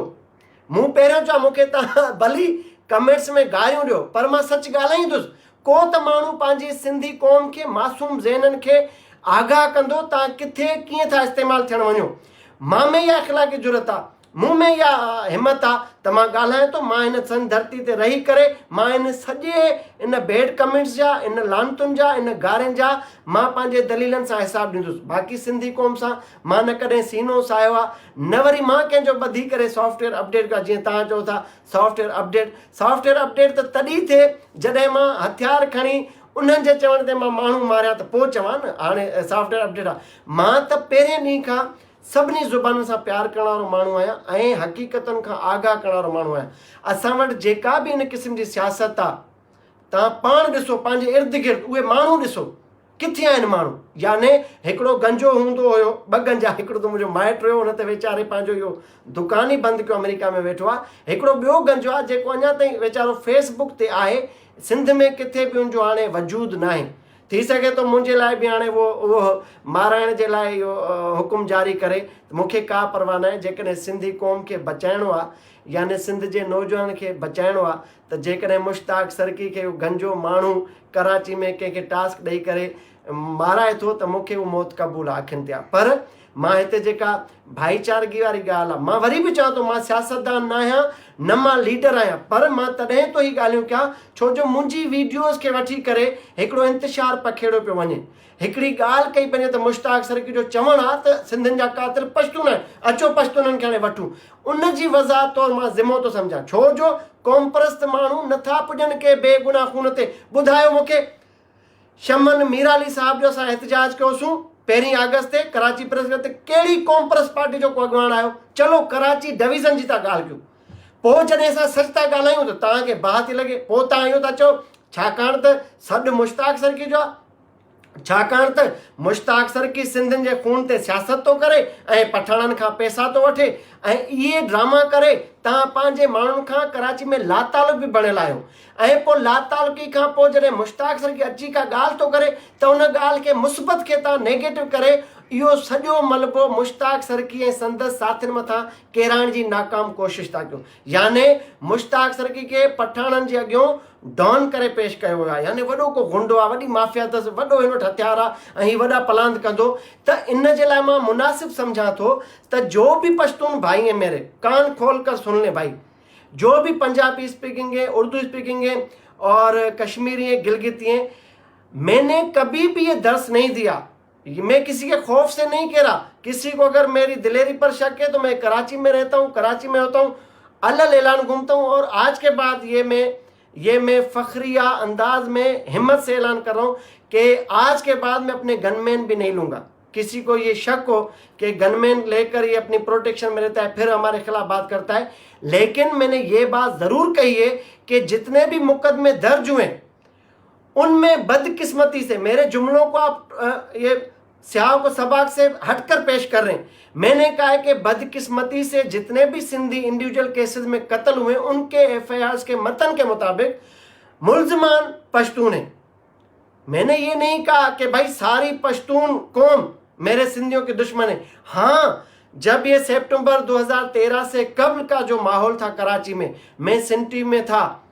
S1: मूं पहिरियों चवां, मूंखे तव्हां भली कमेंट्स में गारियूं ॾियो, पर मां सच ॻाल्हाईंदुसि। को त माण्हू पंहिंजी सिंधी क़ौम खे, मासूम ज़हननि खे आगाह कंदो, तव्हां किथे कीअं था इस्तेमालु थियणु वञो। मां में इहा अख़लाक़ी ज़रूरत आहे, मूं में इहा हिमत आहे त मां ॻाल्हायां थो। मां हिन सन धरती ते रही करे, मां इन सॼे इन बैड कमेंट्स जा, इन लानतुनि जा, इन गारनि जा मां पंहिंजे दलीलनि सां हिसाबु ॾींदुसि। बाक़ी सिंधी क़ौम सां मां न कॾहिं सीनो सायो आहे, न वरी मां कंहिंजो ॿधी करे सॉफ्टवेयर अपडेट कयां। जीअं तव्हां चओ था सॉफ्टवेयर अपडेट त तॾहिं थिए जॾहिं मां हथियार खणी उन्हनि जे चवण ते मां माण्हू मारिया त पोइ चवां न हाणे सॉफ्टवेयर अपडेट आहे। मां त पहिरें ॾींहं खां सभिनी ज़ुबानुनि सां प्यारु करण वारो माण्हू आहियां ऐं हक़ीक़तुनि खां आगाह करण वारो माण्हू आहियां। असां वटि जेका बि इन क़िस्म जी सियासत आहे, तव्हां पाण ॾिसो, पंहिंजे इर्द गिर्द उहे माण्हू ॾिसो, किथे आहिनि माण्हू? याने हिकिड़ो गंजो हूंदो हुयो, 2 गंजा, हिकिड़ो त मुंहिंजो माइट हुयो, हुन त वीचारे पंहिंजो इहो दुकान ई बंदि कयो, अमेरिका में वेठो आहे। हिकिड़ो ॿियो गंजो आहे जेको अञा ताईं वीचारो फेसबुक ते आहे। सिंध में किथे बि हुनजो हाणे वजूद न आहे। थी सघे थो मुंहिंजे लाइ बि हाणे उहो माराइण जे लाइ इहो हुकुम जारी करे, मूंखे का परवाह न आहे। जेकॾहिं सिंधी क़ौम खे बचाइणो आहे, याने सिंध जे नौजवान खे बचाइणो आहे, त जेकॾहिं मुश्ताक सरकी खे गंजो माण्हू कराची में कंहिंखे टास्क ॾेई करे माराए थो, त मूंखे उहो मौत क़बूल आहे अखियुनि ते आहे। पर मां हिते जेका भाईचारगी वारी ॻाल्हि आहे, मां वरी बि चवां थो, मां सियासतदान न आहियां, न मां लीडर आहियां, पर मां तॾहिं तो ही ॻाल्हियूं कयां छो जो मुंहिंजी वीडियोज़ खे वठी करे हिकिड़ो इंतिशार पखेड़ो पियो वञे। हिकिड़ी ॻाल्हि कई वञे त मुश्ताक सरकी जो चवणु आहे त सिंधियुनि जा कातिल पश्तून आहिनि, अचो पश्तूननि खे हाणे वठूं। उन जी वज़ाहत तौरु मां ज़िमो थो सम्झां, छो जो क़ौम परस्त माण्हू नथा पुॼनि के बेगुनाह खून ते। ॿुधायो मूंखे, शमन मीराली साहिब जो असां एहतजाज कयोसीं 1 अगस्त ते कराची प्रेस ते, कहिड़ी क़ौम परस्त पार्टी जो को अॻवान आयो? चलो कराची डिवीज़न जी था ॻाल्हि कयूं। पोइ जॾहिं असां सच था ॻाल्हायूं त तव्हांखे बाहि थी लॻे, पोइ तव्हां इहो था चओ छाकाणि त सॾु मुश्ताक सरकी जो आहे, छाकाणि त मुश्ताक सरकी सिंधियुनि जे खून ते सियासत थो करे ऐं पठाणनि खां पैसा थो वठे, ऐं इहे ड्रामा करे तव्हां पंहिंजे माण्हुनि खां कराची में लातालुक बि बणियल आहियो। ऐं पोइ लातालुकी खां पोइ जॾहिं मुश्ताक सरकी अची का ॻाल्हि थो करे त उन ॻाल्हि खे मुस्बत खे तव्हां नेगेटिव करे इहो सॼो मलबो मुश्ताक सरकी ऐं संदसि साथियुनि मथां केराइण जी नाकाम कोशिशि था कयूं। याने मुश्ताक सरकी खे पठाणनि जे अॻियां डॉन करे पेश कयो वियो आहे, यानी वॾो को गुंडो आहे, वॾी माफ़िया अथसि, वॾो हिन वटि हथियार आहे ऐं हीउ वॾा प्लान कंदो। त इन जे लाइ मां मुनासिब सम्झां थो त जो भी पश्तून भाई हैं मेरे, कान खोल कर सुन ले भाई, जो भी पंजाबी स्पीकिंग है, उर्दू स्पीकिंग है और कश्मीरी है, गिलगिती है, मैंने कभी भी ये दर्स नहीं दिया, मैं किसी के खौफ से नहीं कह रहा। किसी को अगर मेरी दिलेरी पर शक है तो मैं कराची में रहता हूँ, कराची में होता हूँ, अलल ऐलान घूमता हूँ, और आज के बाद ये मैं फखरिया अंदाज में हिम्मत से ऐलान कर रहा हूँ कि आज के बाद मैं अपने गनमैन भी नहीं लूँगा। किसी को ये शक हो कि गनमैन लेकर ये अपनी प्रोटेक्शन में रहता है फिर हमारे खिलाफ बात करता है, लेकिन मैंने ये बात ज़रूर कही है कि जितने भी मुकदमे दर्ज हुए उनमें बदकिस्मती से, मेरे जुमलों को आप ये स्याह को सबाक से हटकर पेश कर रहे हैं, मैंने कहा है कि बदकिस्मती से जितने भी सिंधी इंडिविजुअल केसेस में कत्ल हुए उनके FIRs के मतन के मुताबिक मुल्ज़मान पश्तून हैं। मैंने ये नहीं कहा कि भाई सारी पश्तून कौम मेरे सिंधियों के दुश्मन है। हाँ, जब ये सितंबर 2013 से कब्ल का जो माहौल था कराची में, मैं सिंध में था,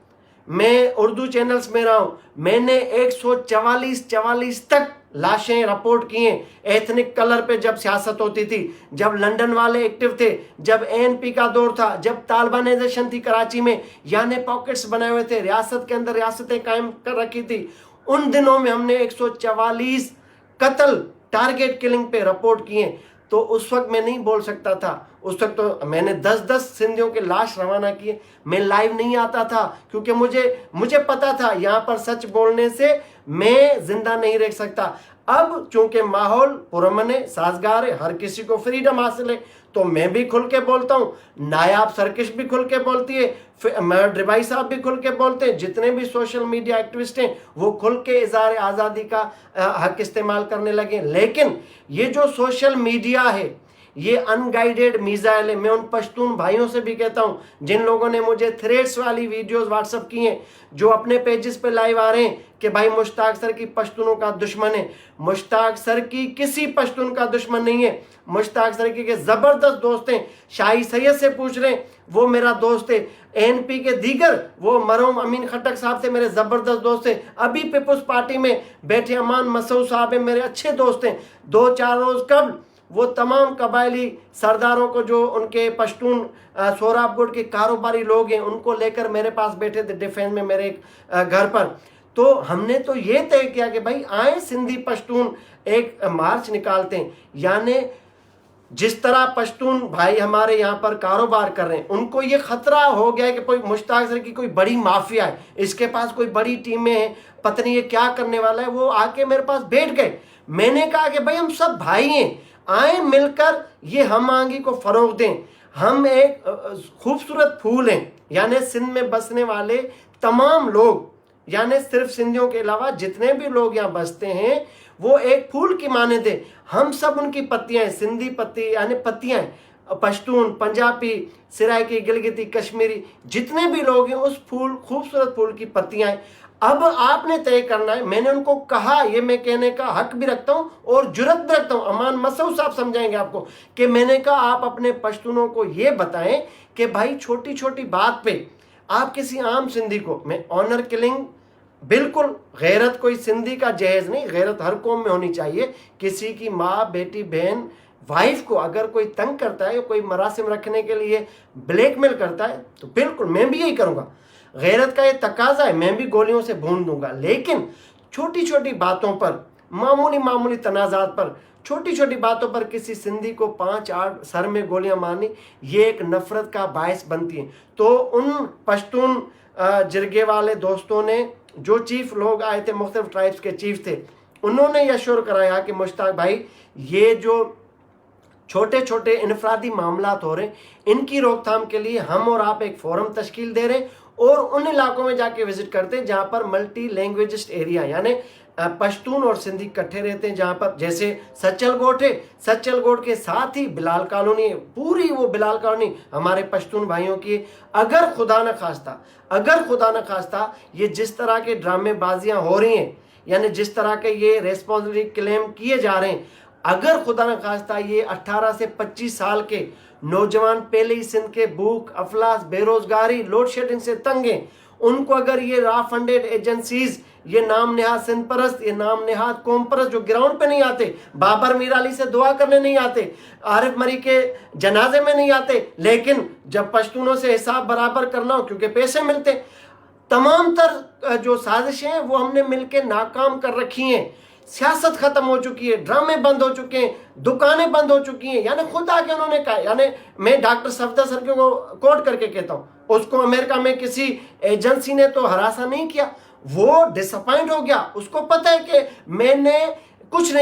S1: मैं उर्दू चैनल्स में रहा हूं, मैंने 144 तक लाशें रिपोर्ट की हैं एथनिक कलर पे जब सियासत होती थी, जब लंदन वाले एक्टिव थे, जब एएनपी का दौर था, जब तालिबानाइजेशन थी कराची में, यानी पॉकेट्स बनाए हुए थे, रियासत के अंदर रियासतें कायम कर रखी थी। उन दिनों में हमने 144 कत्ल टारगेट किलिंग पे रिपोर्ट किए। तो उस वक्त मैं नहीं बोल सकता था, उस वक्त तो मैंने 10-10 सिंधियों के लाश रवाना किए। मैं लाइव नहीं आता था क्योंकि मुझे पता था यहाँ पर सच बोलने से मैं जिंदा नहीं रह सकता। अब चूंकि माहौल पुरअमन है, साजगार है, हर किसी को फ्रीडम हासिल है, तो मैं भी खुल के बोलता हूँ, नायाब सरकश भी खुल के बोलती है, मर्ड भाई साहब भी खुल के बोलते हैं, जितने भी सोशल मीडिया एक्टिविस्ट हैं वो खुल के इज़हार आज़ादी का हक इस्तेमाल करने लगे। लेकिन ये जो सोशल मीडिया है ये अनगाइडेड मिसाइल है। मैं उन पश्तून भाइयों से भी कहता हूँ जिन लोगों ने मुझे थ्रेड्स वाली वीडियोस व्हाट्सअप की हैं, जो अपने पेजेस पे लाइव आ रहे हैं कि भाई मुश्ताक सर की पश्तूनों का दुश्मन है। मुश्ताक सर की किसी पश्तून का दुश्मन नहीं है। मुश्ताक सर के ज़बरदस्त दोस्त हैं। शाही सैयद से पूछ रहे हैं, वो मेरा दोस्त है। एएनपी के दीगर वो मरहूम अमीन खट्टक साहब से मेरे ज़बरदस्त दोस्त हैं। अभी पीपल्स पार्टी में बैठे अमान मसूद साहब हैं, मेरे अच्छे दोस्त हैं। 2-4 रोज़ कबल वो तमाम कबायली सरदारों को, जो उनके पश्तून सोहराबगढ़ के कारोबारी लोग हैं, उनको लेकर मेरे पास बैठे थे डिफेंस में मेरे घर पर। तो हमने तो ये तय किया कि भाई आए सिंधी पश्तून एक मार्च निकालते हैं। यानी जिस तरह पश्तून भाई हमारे यहाँ पर कारोबार कर रहे हैं, उनको ये खतरा हो गया है कि कोई मुश्ताक सर की कोई बड़ी माफिया है, इसके पास कोई बड़ी टीमें हैं, पता नहीं ये क्या करने वाला है। वो आके मेरे पास बैठ गए। मैंने कहा कि भाई हम सब भाई हैं, आए मिलकर ये हम आंगी को फरोग दें। हम एक खूबसूरत फूल हैं, यानी सिंध में बसने वाले तमाम लोग, यानी सिर्फ सिंधियों के अलावा जितने भी लोग यहाँ बसते हैं वो एक फूल की माने थे। हम सब उनकी पत्तियां हैं, सिंधी पत्ती यानी पत्तियां हैं, पश्तून, पंजाबी, सिराइकी, गिलगिती, कश्मीरी, जितने भी लोग हैं उस फूल, खूबसूरत फूल की पत्तियां हैं। अब आपने तय करना है। मैंने उनको कहा, ये मैं कहने का हक भी रखता हूं और जुर्रत भी रखता हूं, अमान मसूद साहब समझाएंगे आपको, कि मैंने कहा आप अपने पश्तूनों को ये बताएं कि भाई छोटी छोटी बात पे आप किसी आम सिंधी को, मैं ऑनर किलिंग बिल्कुल, गैरत कोई सिंधी का जहेज नहीं, गैरत हर कौम में होनी चाहिए। किसी की माँ, बेटी, बहन, वाइफ को अगर कोई तंग करता है, कोई मरासिम रखने के लिए ब्लैकमेल करता है, तो बिल्कुल मैं भी यही करूँगा। गैरत का ये तकाजा है, मैं भी गोलियों से भून दूंगा। लेकिन छोटी छोटी बातों पर, मामूली तनाज़ात पर, छोटी छोटी बातों पर किसी सिंधी को 5-8 सर में गोलियां मारनी, ये एक नफरत का बायस बनती है। तो उन पश्तून जिरगे वाले दोस्तों ने, जो चीफ लोग आए थे, मुख्तलिफ ट्राइब्स के चीफ थे, उन्होंने यह श्योर कराया कि मुश्ताक भाई ये जो छोटे छोटे इनफरादी मामलात हो रहे हैं, इनकी रोकथाम के लिए हम और आप एक फोरम तश्कील दे रहे हैं और उन इलाकों में जाके विजिट करते हैं जहाँ पर मल्टी लैंग्वेजिस्ट एरिया, यानी पश्तून और सिंधी इकट्ठे रहते हैं। जहाँ पर जैसे सच्चल गोट है, सच्चल गोट के साथ ही बिलाल कॉलोनी है, पूरी वो बिलाल कॉलोनी हमारे पश्तून भाइयों की। अगर खुदा न खास्ता ये जिस तरह के ड्रामेबाजियाँ हो रही हैं, यानी जिस तरह के ये रेस्पॉन्सिबिलिटी क्लेम किए जा रहे हैं, अगर खुदा न खास्ता ये 18 से 25 साल के नौजवान पहले ही सिंध के भूख, अफलास, बेरोजगारी, लोड शेडिंग से तंग हैं, उनको अगर ये रा फंडेड एजेंसीज, ये नाम नेहाद सिंध परस्त, ये नाम नेहाद कौम परस्त जो ग्राउंड पे नहीं आते, बाबर मीर अली से दुआ करने नहीं आते, आरिफ मरी के जनाजे में नहीं आते, लेकिन जब पश्तूनों से हिसाब बराबर करना हो क्योंकि पैसे मिलते, तमाम तर जो साजिशें हैं वो हमने मिलकर नाकाम कर रखी हैं। सियासत खत्म हो चुकी है, ड्रामे बंद हो चुके हैं, दुकानें बंद हो चुकी हैं। यानी खुद आके उन्होंने कहा, यानी मैं डॉक्टर सफदर सर को कोट करके कहता हूँ, उसको अमेरिका में किसी एजेंसी ने तो हरासा नहीं किया, वो डिसअपॉइंट हो गया। उसको पता है कि मैं कुछ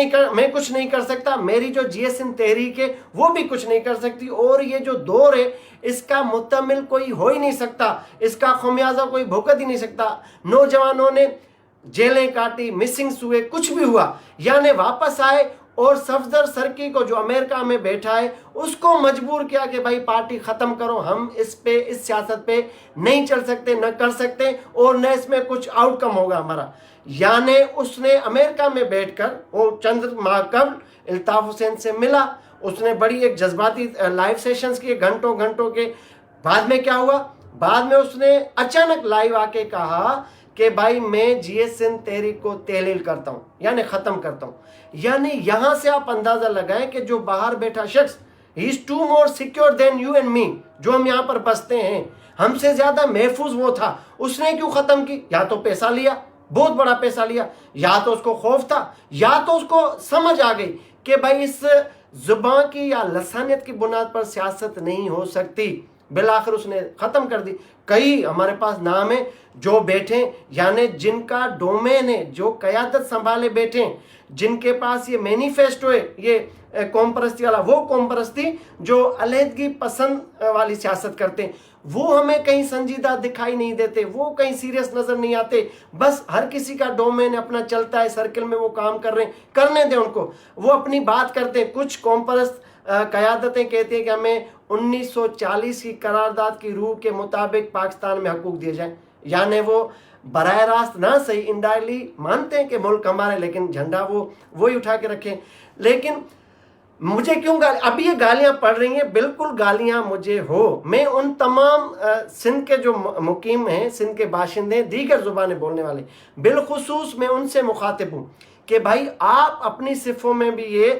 S1: नहीं कर सकता, मेरी जो जीएसएम तहरीक है वो भी कुछ नहीं कर सकती, और ये जो दौर है इसका मुतमिल कोई हो ही नहीं सकता, इसका खमियाजा कोई भुगत ही नहीं सकता। नौजवानों ने जेलें काटी, मिसिंग हुए, कुछ भी हुआ, यानी वापस आए اور صفدر سرکی کو جو امریکہ میں بیٹھا ہے اس کو مجبور کیا کہ بھائی پارٹی ختم کرو، ہم اس سیاست پہ نہیں چل سکتے، نہ کر سکتے، اور نہ اس میں کچھ آؤٹ کم ہوگا ہمارا۔ یعنی اس نے امریکہ میں بیٹھ کر، وہ چند ماہ قبل الطاف حسین سے ملا، اس نے بڑی ایک جذباتی لائیو سیشنز کیے گھنٹوں گھنٹوں کے۔ بعد میں کیا ہوا؟ بعد میں اس نے اچانک لائیو آ کے کہا کہ بھائی میں جی ایس سندھ تحریک کو تحلیل کرتا ہوں، یعنی ختم کرتا ہوں۔ یعنی یہاں سے آپ اندازہ لگائیں کہ جو باہر بیٹھا شخص he is too more secure than you and me، جو ہم یہاں پر بستے ہیں، ہم سے زیادہ محفوظ وہ تھا، اس نے کیوں ختم کی؟ یا تو پیسہ لیا، بہت بڑا پیسہ لیا، یا تو اس کو خوف تھا، یا تو اس کو سمجھ آ گئی کہ بھائی اس زبان کی یا لسانیت کی بنیاد پر سیاست نہیں ہو سکتی۔ بالآخر اس نے ختم کر دی۔ کئی ہمارے پاس نام ہیں جو بیٹھے، یعنی جن کا ڈومین ہے، جو قیادت سنبھالے بیٹھے، جن کے پاس یہ مینیفیسٹو ہے، یہ قوم پرستی والا، وہ قوم پرستی جو علیحدگی پسند والی سیاست کرتے ہیں، وہ ہمیں کہیں سنجیدہ دکھائی نہیں دیتے، وہ کہیں سیریس نظر نہیں آتے۔ بس ہر کسی کا ڈومین اپنا چلتا ہے، سرکل میں وہ کام کر رہے ہیں، کرنے دیں ان کو، وہ اپنی بات کرتے ہیں۔ کچھ قوم پرست قیادتیں کہتی ہیں کہ ہمیں 1940 کی قرارداد کی روح کے مطابق پاکستان میں حقوق دیے جائیں، یعنی وہ براہ راست نہ صحیح انڈائرلی مانتے ہیں کہ ملک ہمارے، لیکن جھنڈا وہی اٹھا کے رکھیں۔ لیکن مجھے کیوں اب یہ گالیاں پڑ رہی ہیں؟ بالکل گالیاں مجھے ہو، میں ان تمام سندھ کے جو مقیم ہیں، سندھ کے باشندے، دیگر زبانیں بولنے والے، بالخصوص میں ان سے مخاطب ہوں کہ بھائی آپ اپنی صفوں میں بھی یہ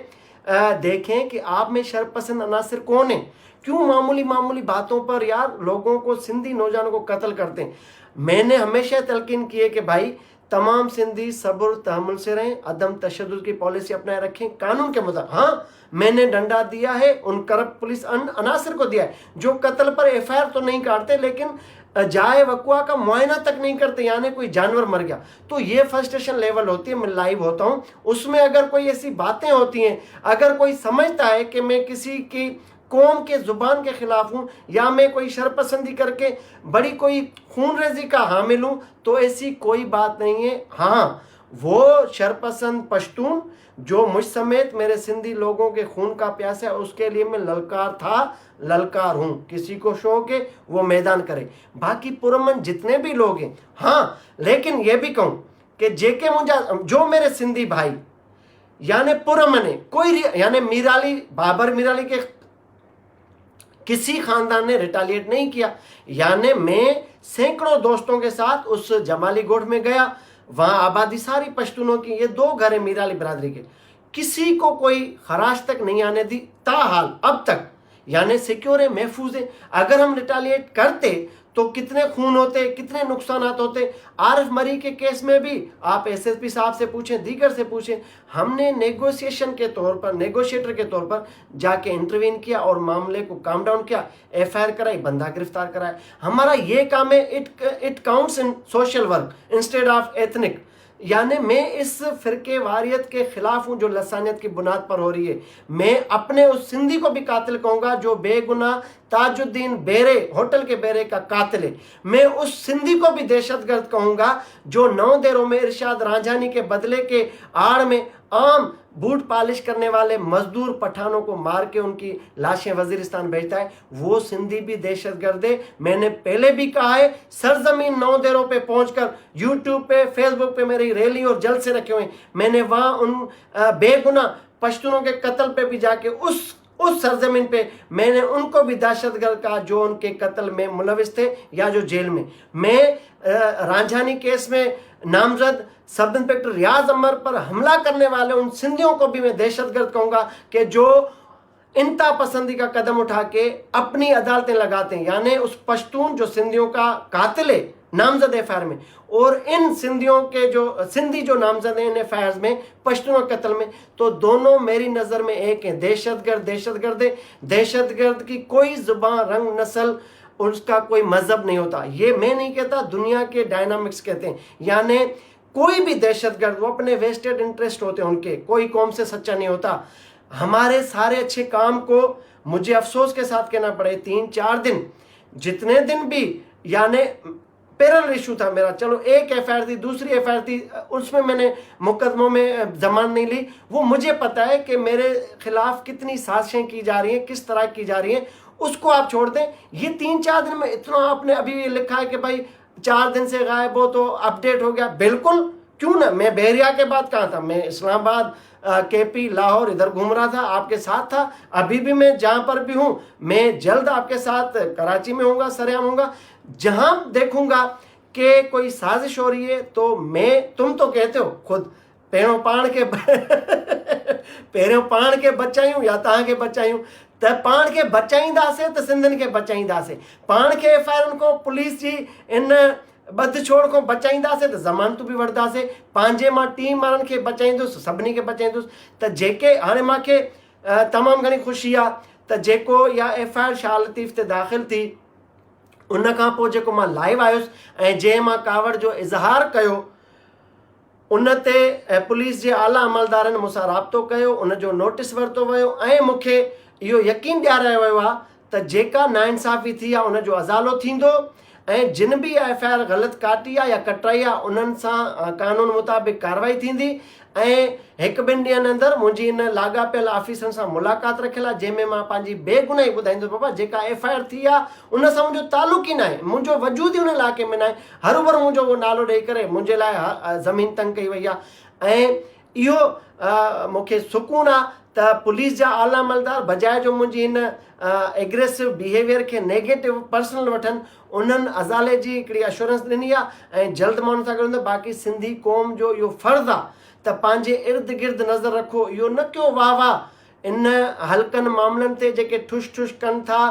S1: دیکھیں کہ آپ میں شرپسند عناصر کون ہیں۔ کیوں معمولی باتوں پر یار لوگوں کو، سندھی نوجوانوں کو قتل کرتے ہیں؟ میں نے ہمیشہ تلقین کی ہے کہ بھائی تمام سندھی صبر تحمل سے رہیں، عدم تشدد کی پالیسی اپنائے رکھیں، قانون کے مطابق۔ ہاں میں نے ڈنڈا دیا ہے ان کرپٹ پولیس عناصر کو دیا ہے جو قتل پر ایف آئی آر تو نہیں کاٹتے لیکن جائے وقوع کا معائنہ تک نہیں کرتے، یعنی کوئی جانور مر گیا تو یہ فرسٹریشن لیول ہوتی ہے۔ میں لائیو ہوتا ہوں، اس میں اگر کوئی ایسی باتیں ہوتی ہیں، اگر کوئی سمجھتا ہے کہ میں کسی کی قوم کے زبان کے خلاف ہوں یا میں کوئی شرپسندی کر کے بڑی کوئی خون ریزی کا حامل ہوں، تو ایسی کوئی بات نہیں ہے۔ ہاں وہ شرپسند پشتون جو مجھ سمیت میرے سندھی لوگوں کے خون کا پیاسا ہے، اس کے لیے میں للکار تھا، للکار ہوں۔ کسی کو شوق ہے وہ میدان کرے، باقی پرامن جتنے بھی لوگ ہیں۔ ہاں لیکن یہ بھی کہوں کہ جے کے جو میرے سندھی بھائی یعنی پرامن ہے، کوئی یعنی میرالی، بابر میرالی کے کسی خاندان نے ریٹالیٹ نہیں کیا، یعنی میں سینکڑوں دوستوں کے ساتھ اس جمالی گوٹھ میں گیا، وہاں آبادی ساری پشتونوں کی، یہ 2 گھر ہیں میرالی برادری کے، کسی کو کوئی خراش تک نہیں آنے دی تاحال اب تک، یعنی سیکیور ہے، محفوظ ہے۔ اگر ہم ریٹالیٹ کرتے تو کتنے خون ہوتے، کتنے نقصانات ہوتے۔ عارف مری کے کیس میں بھی آپ ایس ایس پی صاحب سے پوچھیں، دیگر سے پوچھیں، ہم نے نیگوسیشن کے طور پر، نیگوشیٹر کے طور پر جا کے انٹروین کیا اور معاملے کو کام ڈاؤن کیا، ایف آئی آر کرائی، بندہ گرفتار کرایا۔ ہمارا یہ کام ہے، it counts in social work instead of ethnic, یعنی میں اس فرقے واریت کے خلاف ہوں جو لسانیت کی بنیاد پر ہو رہی ہے۔ میں اپنے اس سندھی کو بھی قاتل کہوں گا جو بے گناہ تاج الدین بیرے، ہوٹل کے بیرے کا قاتل ہے۔ میں اس سندھی کو بھی دہشت گرد کہوں گا جو 9 دیروں میں ارشاد رانجھانی کے بدلے کے آڑ میں عام بوٹ پالش کرنے والے مزدور پٹھانوں کو مار کے ان کی لاشیں وزیرستان بھیجتا ہے، وہ سندھی بھی دہشت گرد ہے۔ میں نے پہلے بھی کہا ہے، سرزمین 9 دیروں پہ پہنچ کر یوٹیوب پہ، فیس بک پہ میری ریلی اور جلسے رکھے ہوئے ہیں، میں نے وہاں ان بے گناہ پشتونوں کے قتل پہ بھی جا کے اس سرزمین پہ میں نے ان کو بھی دہشت گرد کہا جو ان کے قتل میں ملوث تھے یا جو جیل میں۔ میں رانجھانی کیس میں نامزد سب انسپیکٹر ریاض عمر پر حملہ کرنے والے ان سندھیوں کو بھی میں دہشت گرد کہوں گا کہ جو انتہا پسندی کا قدم اٹھا کے اپنی عدالتیں لگاتے ہیں، یعنی اس پشتون جو سندھیوں کا قاتل ہے نامزد ایف آئی آر میں، اور ان سندھیوں کے جو سندھی جو نامزد ہیں ان ایف آئی آرز میں پشتونوں کے قتل میں، تو دونوں میری نظر میں ایک ہیں۔ دہشت گرد دہشت گرد ہے، دہشت گرد کی کوئی زبان، رنگ، نسل، اس کا کوئی مذہب نہیں ہوتا۔ یہ میں نہیں کہتا، دنیا کے ڈائنامکس کہتے ہیں، یعنی کوئی بھی دہشت گرد وہ اپنے ویسٹڈ انٹرسٹ ہوتے ہیں ان کے، کوئی قوم سے سچا نہیں ہوتا۔ ہمارے سارے اچھے کام کو مجھے افسوس کے ساتھ کہنا پڑے 3-4 دن، جتنے دن بھی یعنی पैरल इशू था मेरा। चलो एक FIR थी, दूसरी FIR थी, उसमें मैंने मुकदमों में जमान नहीं ली। वो मुझे पता है कि मेरे खिलाफ कितनी साजिशें की जा रही हैं, किस तरह की जा रही हैं, उसको आप छोड़ दें। ये 3-4 दिन में इतना आपने अभी लिखा है कि भाई 4 दिन से गायब हो तो अपडेट हो गया, बिल्कुल क्यों ना। मैं बहरिया के बाद कहाँ था, मैं इस्लामाबाद, KP, लाहौर इधर घूम रहा था, आपके साथ था। अभी भी मैं जहां पर भी हूं, मैं जल्द आपके साथ कराची में होऊंगा, सरेआम होऊंगा। जहां देखूंगा कि कोई साजिश हो रही है तो तुम तो कहते हो खुद पहिरों पाण के पहिरियों पाण के बचायूं या तहां के बचायूं, त पाण के बचाईंदासीं त सिंधियुनि खे बचाईंदासीं। पाण खे FIR को पुलिस जी इन बद छोड़ को बचाईंदासीं त ज़मानतूं बि वठंदासीं। पंहिंजे मां टीम वारनि खे बचाईंदुसि, सभिनी खे बचाईंदुसि। त जेके हाणे मूंखे तमामु घणी ख़ुशी आहे त जेको इहा FIR शाह लतीफ़ ते दाख़िल थी, उन खां पोइ जेको मां लाइव आयुसि ऐं जंहिं मां कावड़ जो इज़हार कयो, उन ते पुलिस जे आला अमलदारनि मूंसां राब्तो कयो, उन जो नोटिस वरितो वियो ऐं मूंखे इहो यकीन ॾियारायो वियो आहे त जेका नाइंसाफ़ी थी आहे उन जो अज़ालो थींदो ऐं जिन बि FIR ग़लति काटी आहे या कटाई आहे उन्हनि सां कानून मुताबिक़ कार्रवाई थींदी। ऐं 1-2 ॾींहंनि अंदरि मुंहिंजी इन लाॻापियल ऑफिसरनि सां मुलाक़ात रखियलु आहे, जंहिंमें मां पंहिंजी बेगुनाही ॿुधाईंदुसि। बाबा जेका FIR थी आहे उन सां मुंहिंजो तालुक़ ई न आहे, मुंहिंजो वजूद ई उन इलाइक़े में न आहे। हरूभरू मुंहिंजो उहो नालो ॾेई करे मुंहिंजे लाइ ज़मीन तंग कई वई आहे। ऐं इहो मूंखे सुकून आहे त पुलिस जा आला अमलदार बजाए जो मुंहिंजी इन एग्रेसिव बिहेवियर खे नेगेटिव पर्सनल वठनि, उन्हनि अज़ाले जी हिकिड़ी अश्योरेंस ॾिनी आहे ऐं जल्द मां उन सां गॾु बाक़ी सिंधी क़ौम जो इहो फ़र्ज़ु आहे त पंहिंजे इर्द गिर्द नज़र रखो। इहो न कयो वाह वाह इन हल्कनि मामलनि ते जेके ठुश ठुश कनि था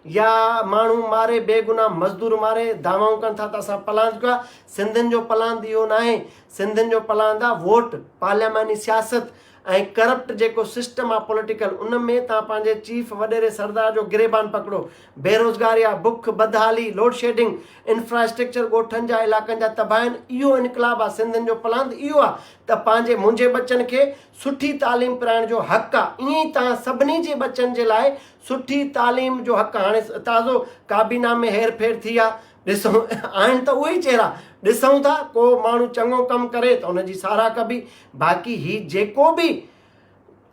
S1: या माण्हू मारे, बेगुनाह मज़दूर मारे, दावाऊं कनि था त असां पलांद कयो आहे। सिंधियुनि जो पलांद इहो न आहे, सिंधियुनि जो पलांद आहे वोट, पार्लियामानी सियासत ऐं करप्ट जेको सिस्टम आहे पॉलिटिकल, उन में तव्हां पंहिंजे चीफ वॾेरे सरदार जो गिरेबान पकड़ो। बेरोज़गारी आहे, बुख, बदहाली, लोड शेडिंग, इंफ्रास्ट्रक्चर ॻोठनि जा इलाइक़नि जा तबाहिन, इहो इनकलाब आहे। सिंधियुनि जो पलांद इहो आहे त पंहिंजे मुंहिंजे बच्चनि खे सुठी तालीम पिराइण जो हक़ आहे। ईअं ई तव्हां सभिनी जे बच्चनि जे लाइ सुठी तालीम जो हक़ आहे। हाणे ताज़ो काबीना में हेर फेर थी आहे, ॾिसूं आहिनि त उहे ई चेहरा ॾिसूं था। को माण्हू चङो कमु करे त उनजी साराह कबी। बाक़ी हीउ जेको बि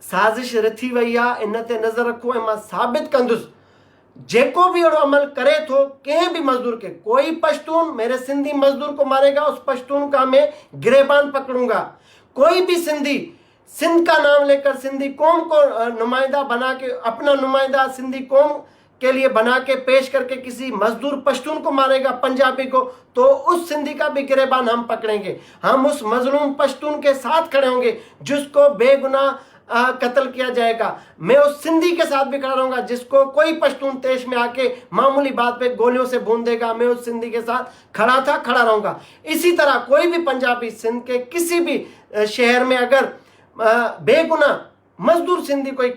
S1: साज़िश रथी वई आहे इन ते नज़र रखो ऐं मां साबित कंदुसि जेको भी अड़ो अमल करे तो कहीं भी मजदूर के, कोई पश्तून मेरे सिंधी मजदूर को मारेगा उस पश्तून का मैं गिरेबान पकड़ूंगा। कोई भी सिंधी सिंध का नाम लेकर सिंधी कौम को नुमाइंदा बना के, अपना नुमाइंदा सिंधी कौम के लिए बना के पेश करके किसी मजदूर पश्तून को मारेगा, पंजाबी को, तो उस सिंधी का भी गिरेबान हम पकड़ेंगे। हम उस मजलूम पश्तून के साथ खड़े होंगे जिसको बेगुनाह कत्ल किया जाएगा। मैं उस सिंधी के साथ भी खड़ा रहूंगा जिसको कोई पश्तून तेश में आके मामूली बात पे गोलियों से भून देगा। मैं उस सिंधी के साथ खड़ा था, खड़ा रहूंगा। इसी तरह कोई भी पंजाबी सिंध के किसी भी शहर में अगर बेगुनाह मजदूर सिंधी कोई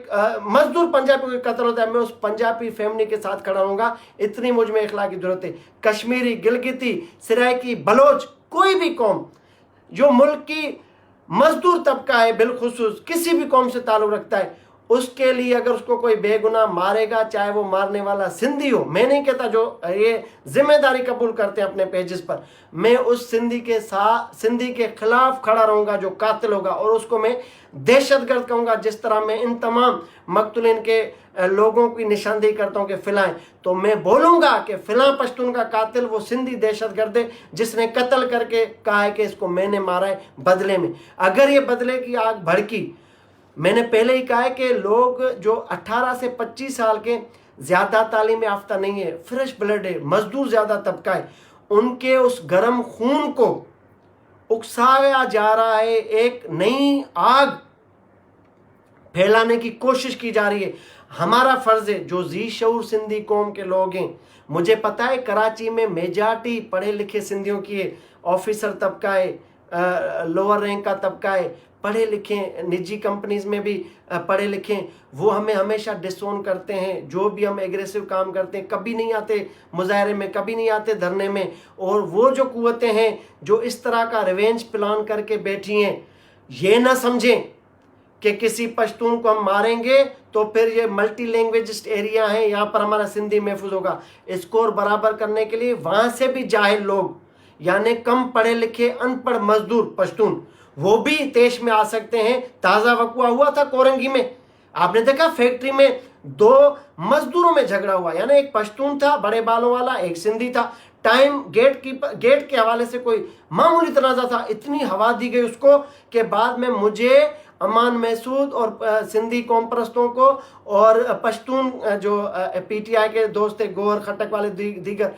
S1: मजदूर पंजाबी कोई कत्ल होता है, मैं उस पंजाबी फैमिली के साथ खड़ा रहूंगा। इतनी मुझ में इखलाक की जरूरत है। कश्मीरी, गिलगिती, सराइकी, बलोच, कोई भी कौम जो मुल्क की मजदूर तबका है, बिलखुसूस किसी भी कौम से ताल्लुक़ रखता है, उसके लिए अगर उसको कोई बेगुनाह मारेगा, चाहे वो मारने वाला सिंधी हो, मैं नहीं कहता जो ये जिम्मेदारी कबूल करते हैं अपने पेजेस पर, मैं उस सिंधी के साथ, सिंधी के खिलाफ खड़ा रहूंगा जो कातिल होगा, और उसको मैं दहशतगर्द कहूँगा। जिस तरह मैं इन तमाम मकतूलिन के लोगों की निशानदेही करता हूँ कि फिलाएं, तो मैं बोलूँगा कि फिलां पश्तून का कातिल वो सिंधी दहशतगर्द है जिसने कत्ल करके कहा है कि इसको मैंने मारा है बदले में। अगर ये बदले की आग भड़की, मैंने पहले ही कहा है कि लोग जो 18 से 25 साल के ज़्यादा तालीम याफ्ता नहीं है, फ्रेश ब्लड है, मजदूर ज़्यादा तबका है, उनके उस गर्म खून को उकसाया जा रहा है, एक नई आग फैलाने की कोशिश की जा रही है। हमारा फ़र्ज़ है जो जी शऊर सिंधी कौम के लोग हैं, मुझे पता है कराची में मेजॉरिटी पढ़े लिखे सिंधियों की है, ऑफिसर तबका है, लोअर रैंक का तबका है, पढ़े लिखे, निजी कंपनीज में भी पढ़े लिखे, वो हमें हमेशा डिसोन करते हैं। जो भी हम एग्रेसिव काम करते हैं, कभी नहीं आते मुजाहरे में, कभी नहीं आते धरने में। और वो जो कुव्वतें हैं जो इस तरह का रिवेंज प्लान करके बैठी हैं, ये ना समझें कि किसी पश्तून को हम मारेंगे तो फिर ये मल्टी लैंग्वेजिस्ट एरिया है, यहाँ पर हमारा सिंधी महफूज होगा। स्कोर बराबर करने के लिए वहाँ से भी जाहिल लोग یعنی کم پڑھے لکھے ان پڑھ مزدور پشتون وہ بھی دیش میں آ سکتے ہیں. تازہ وقوع ہوا تھا کورنگی میں, آپ نے دیکھا فیکٹری میں 2 مزدوروں میں جھگڑا ہوا, یعنی ایک پشتون تھا بڑے بالوں والا, ایک سندھی تھا. ٹائم گیٹ کے حوالے سے کوئی معمولی تنازع تھا, اتنی ہوا دی گئی اس کو کہ بعد میں مجھے امان محسود اور سندھی قوم پرستوں کو اور پشتون جو پی ٹی آئی کے دوست تھے گوہر خٹک والے دیگر,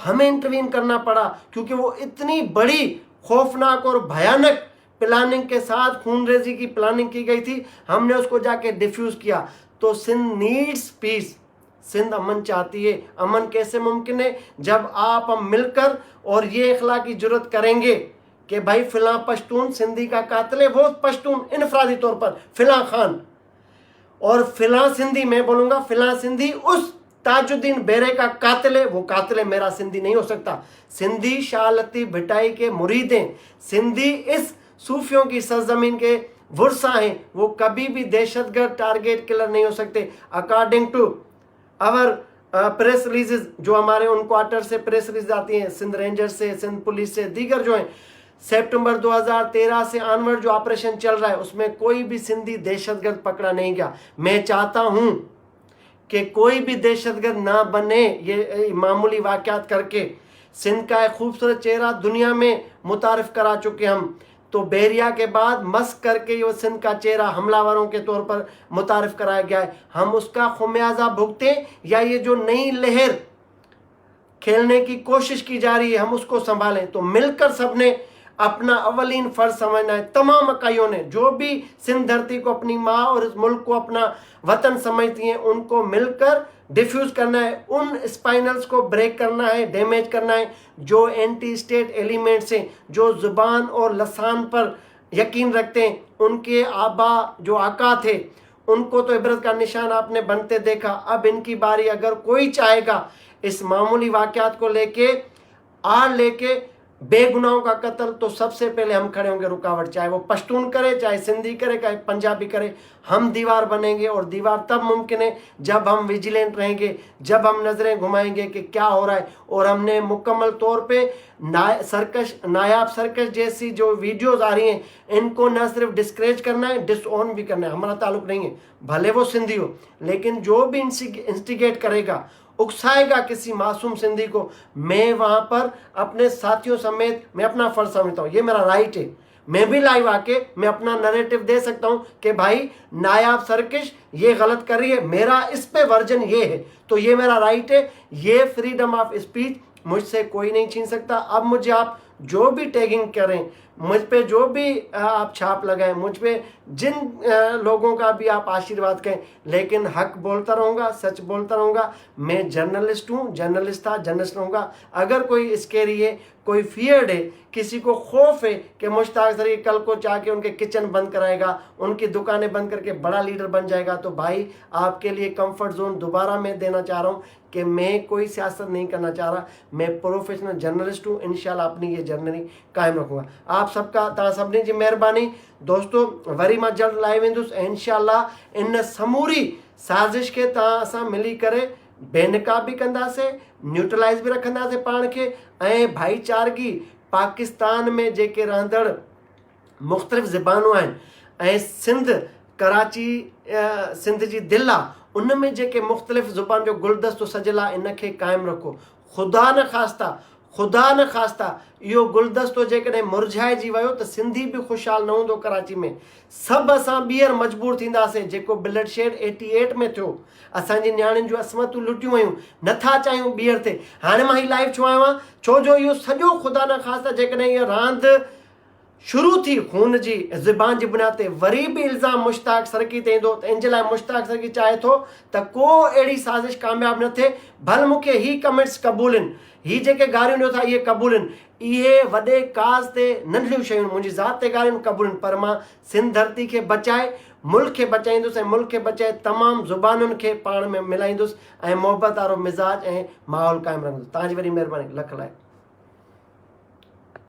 S1: ہمیں انٹروین کرنا پڑا کیونکہ وہ اتنی بڑی خوفناک اور بھیانک پلاننگ کے ساتھ خون ریزی کی پلاننگ کی گئی تھی. ہم نے اس کو جا کے ڈیفیوز کیا. تو سندھ نیڈز پیس, سندھ امن چاہتی ہے. امن کیسے ممکن ہے؟ جب آپ ہم مل کر اور یہ اخلاقی جرت کریں گے کہ بھائی فلاں پشتون سندھی کا قاتل ہے, وہ پشتون انفرادی طور پر فلاں خان, اور فلاں سندھی, میں بولوں گا فلاں سندھی اس تاج الدین بیرے کا قاتل ہے, وہ قاتل ہے, میرا سندھی نہیں ہو سکتا. سندھی شاہ لطیف بھٹائی کے مرید ہیں, سندھی اس صوفیوں کی سرزمین کے ورثہ ہیں, وہ کبھی بھی دہشت گرد ٹارگیٹ کلر نہیں ہو سکتے. اکارڈنگ ٹو اور پریس ریلیزز جو ہمارے ان کوارٹر سے پریس ریلیز آتی ہیں, سندھ رینجر سے, سندھ پولیس سے, دیگر جو ہیں, سپٹمبر 2013 سے آنورڈ جو آپریشن چل رہا ہے اس میں کوئی بھی سندھی دہشت گرد پکڑا نہیں گیا. میں چاہتا ہوں کہ کوئی بھی دہشت گرد نہ بنے یہ معمولی واقعات کر کے. سندھ کا ایک خوبصورت چہرہ دنیا میں متعارف کرا چکے ہم, تو بیریا کے بعد مسک کر کے یہ سندھ کا چہرہ حملہ وروں کے طور پر متعارف کرایا گیا ہے. ہم اس کا خمیازہ بھگتیں یا یہ جو نئی لہر کھیلنے کی کوشش کی جا رہی ہے ہم اس کو سنبھالیں. تو مل کر سب نے اپنا اولین فرض سمجھنا ہے. تمام اکائیوں نے جو بھی سندھ دھرتی کو اپنی ماں اور اس ملک کو اپنا وطن سمجھتی ہیں ان کو مل کر ڈیفیوز کرنا ہے, ان اسپائنلز کو بریک کرنا ہے, ڈیمیج کرنا ہے جو اینٹی اسٹیٹ ایلیمنٹس ہیں, جو زبان اور لسان پر یقین رکھتے ہیں. ان کے آبا جو آقا تھے ان کو تو عبرت کا نشان آپ نے بنتے دیکھا. اب ان کی باری, اگر کوئی چاہے گا اس معمولی واقعات کو لے کے آڑ لے کے بے گناہوں کا قتل, تو سب سے پہلے ہم کھڑے ہوں گے رکاوٹ, چاہے وہ پشتون کرے, چاہے سندھی کرے, چاہے پنجابی کرے. ہم دیوار بنیں گے, اور دیوار تب ممکن ہے جب ہم ویجیلنٹ رہیں گے, جب ہم نظریں گھمائیں گے کہ کیا ہو رہا ہے. اور ہم نے مکمل طور پہ نایاب سرکش جیسی جو ویڈیوز آ رہی ہیں ان کو نہ صرف ڈسکریج کرنا ہے, ڈس اون بھی کرنا ہے. ہمارا تعلق نہیں ہے, بھلے وہ سندھی ہو, لیکن جو بھی انسٹیگیٹ کرے گا, اکسائے گا کسی معصوم سندھی کو, میں وہاں پر اپنے ساتھیوں سمیت میں اپنا فرض سمجھتا ہوں. یہ میرا رائٹ ہے, میں بھی لائیو آ کے میں اپنا نریٹو دے سکتا ہوں کہ بھائی نایاب سرکش یہ غلط کر رہی ہے, میرا اس پہ ورژن یہ ہے, تو یہ میرا رائٹ ہے. یہ فریڈم آف اسپیچ مجھ سے کوئی نہیں چھین سکتا. اب مجھے آپ جو بھی ٹیگنگ کریں, مجھ پہ جو بھی آپ چھاپ لگائیں, مجھ پہ جن لوگوں کا بھی آپ آشیرواد کریں, لیکن حق بولتا رہوں گا, سچ بولتا رہوں گا. میں جرنلسٹ ہوں, جرنلسٹ تھا, جرنلسٹ رہوں گا. اگر کوئی اسکیری ہے, کوئی فیئرڈ ہے, کسی کو خوف ہے کہ مشتاق ظریف کل کو چاہ کے ان کے کچن بند کرائے گا, ان کی دکانیں بند کر کے بڑا لیڈر بن جائے گا, تو بھائی آپ کے لیے کمفرٹ زون دوبارہ میں دینا چاہ رہا ہوں کہ میں کوئی سیاست نہیں کرنا چاہ رہا, میں پروفیشنل جرنلسٹ ہوں. انشاءاللہ اپنی یہ جرنلی قائم رکھوں گا. آپ سب کا تا سبنی جی مہربانی دوستو, وری मां जल्द लाइव वेंदुसि ऐं इंशाअल्लाह इन समूरी साज़िश खे तव्हां असां मिली करे बेनकाब भी कंदासीं, न्यूट्रलाइज़ भी रखंदासीं पाण खे, ऐं भाईचारगी पाकिस्तान में जेके रहंदड़ मुख़्तलिफ़ ज़बानूं आहिनि ऐं सिंध कराची सिंध जी दिलि आहे, उन में जेके मुख़्तलिफ़ ज़ुबान जो गुलदस्तो सजियल आहे इन खे क़ाइमु रखो. ख़ुदा न ख़ास्ता इहो गुलदस्तो जेकॾहिं मुरझाइजी वियो त सिंधी बि ख़ुशहाल न हूंदो कराची में. सभु असां ॿीहर मजबूर थींदासीं जेको ब्लड शेड 88 में थियो, असांजी नियाणियुनि जूं असमतूं लुटियूं वयूं, नथा चाहियूं ॿीहर थिए. हाणे मां हीउ लाइव छो आयो आहियां, छो जो इहो सॼो ख़ुदा न ख़ास्ता जेकॾहिं इहा रांदि शुरू थी खून जी ज़बान जी बुनियाद ते, वरी बि इल्ज़ाम मुश्ताक सरकी ते ईंदो, त इन जे लाइ मुश्ताक सरकी चाहे थो त को अहिड़ी साज़िश कामयाबु न थिए. भल मूंखे ही कमेंट्स क़बूल आहिनि, ही जेके ॻाल्हियूं ॾियो था इहे क़बूल आहिनि, इहे वॾे काज़ ते नंढियूं शयूं, मुंहिंजी ज़ात ते ॻाल्हियूं क़बूल आहिनि, पर मां सिंध धरती खे बचाए मुल्क खे बचाईंदुसि, ऐं मुल्क खे बचाए तमामु ज़ुबानुनि खे पाण में मिलाईंदुसि, ऐं मोहबत वारो मिज़ाज ऐं माहौल क़ाइमु रखंदुसि. तव्हांजी वॾी महिरबानी, लख लाइ.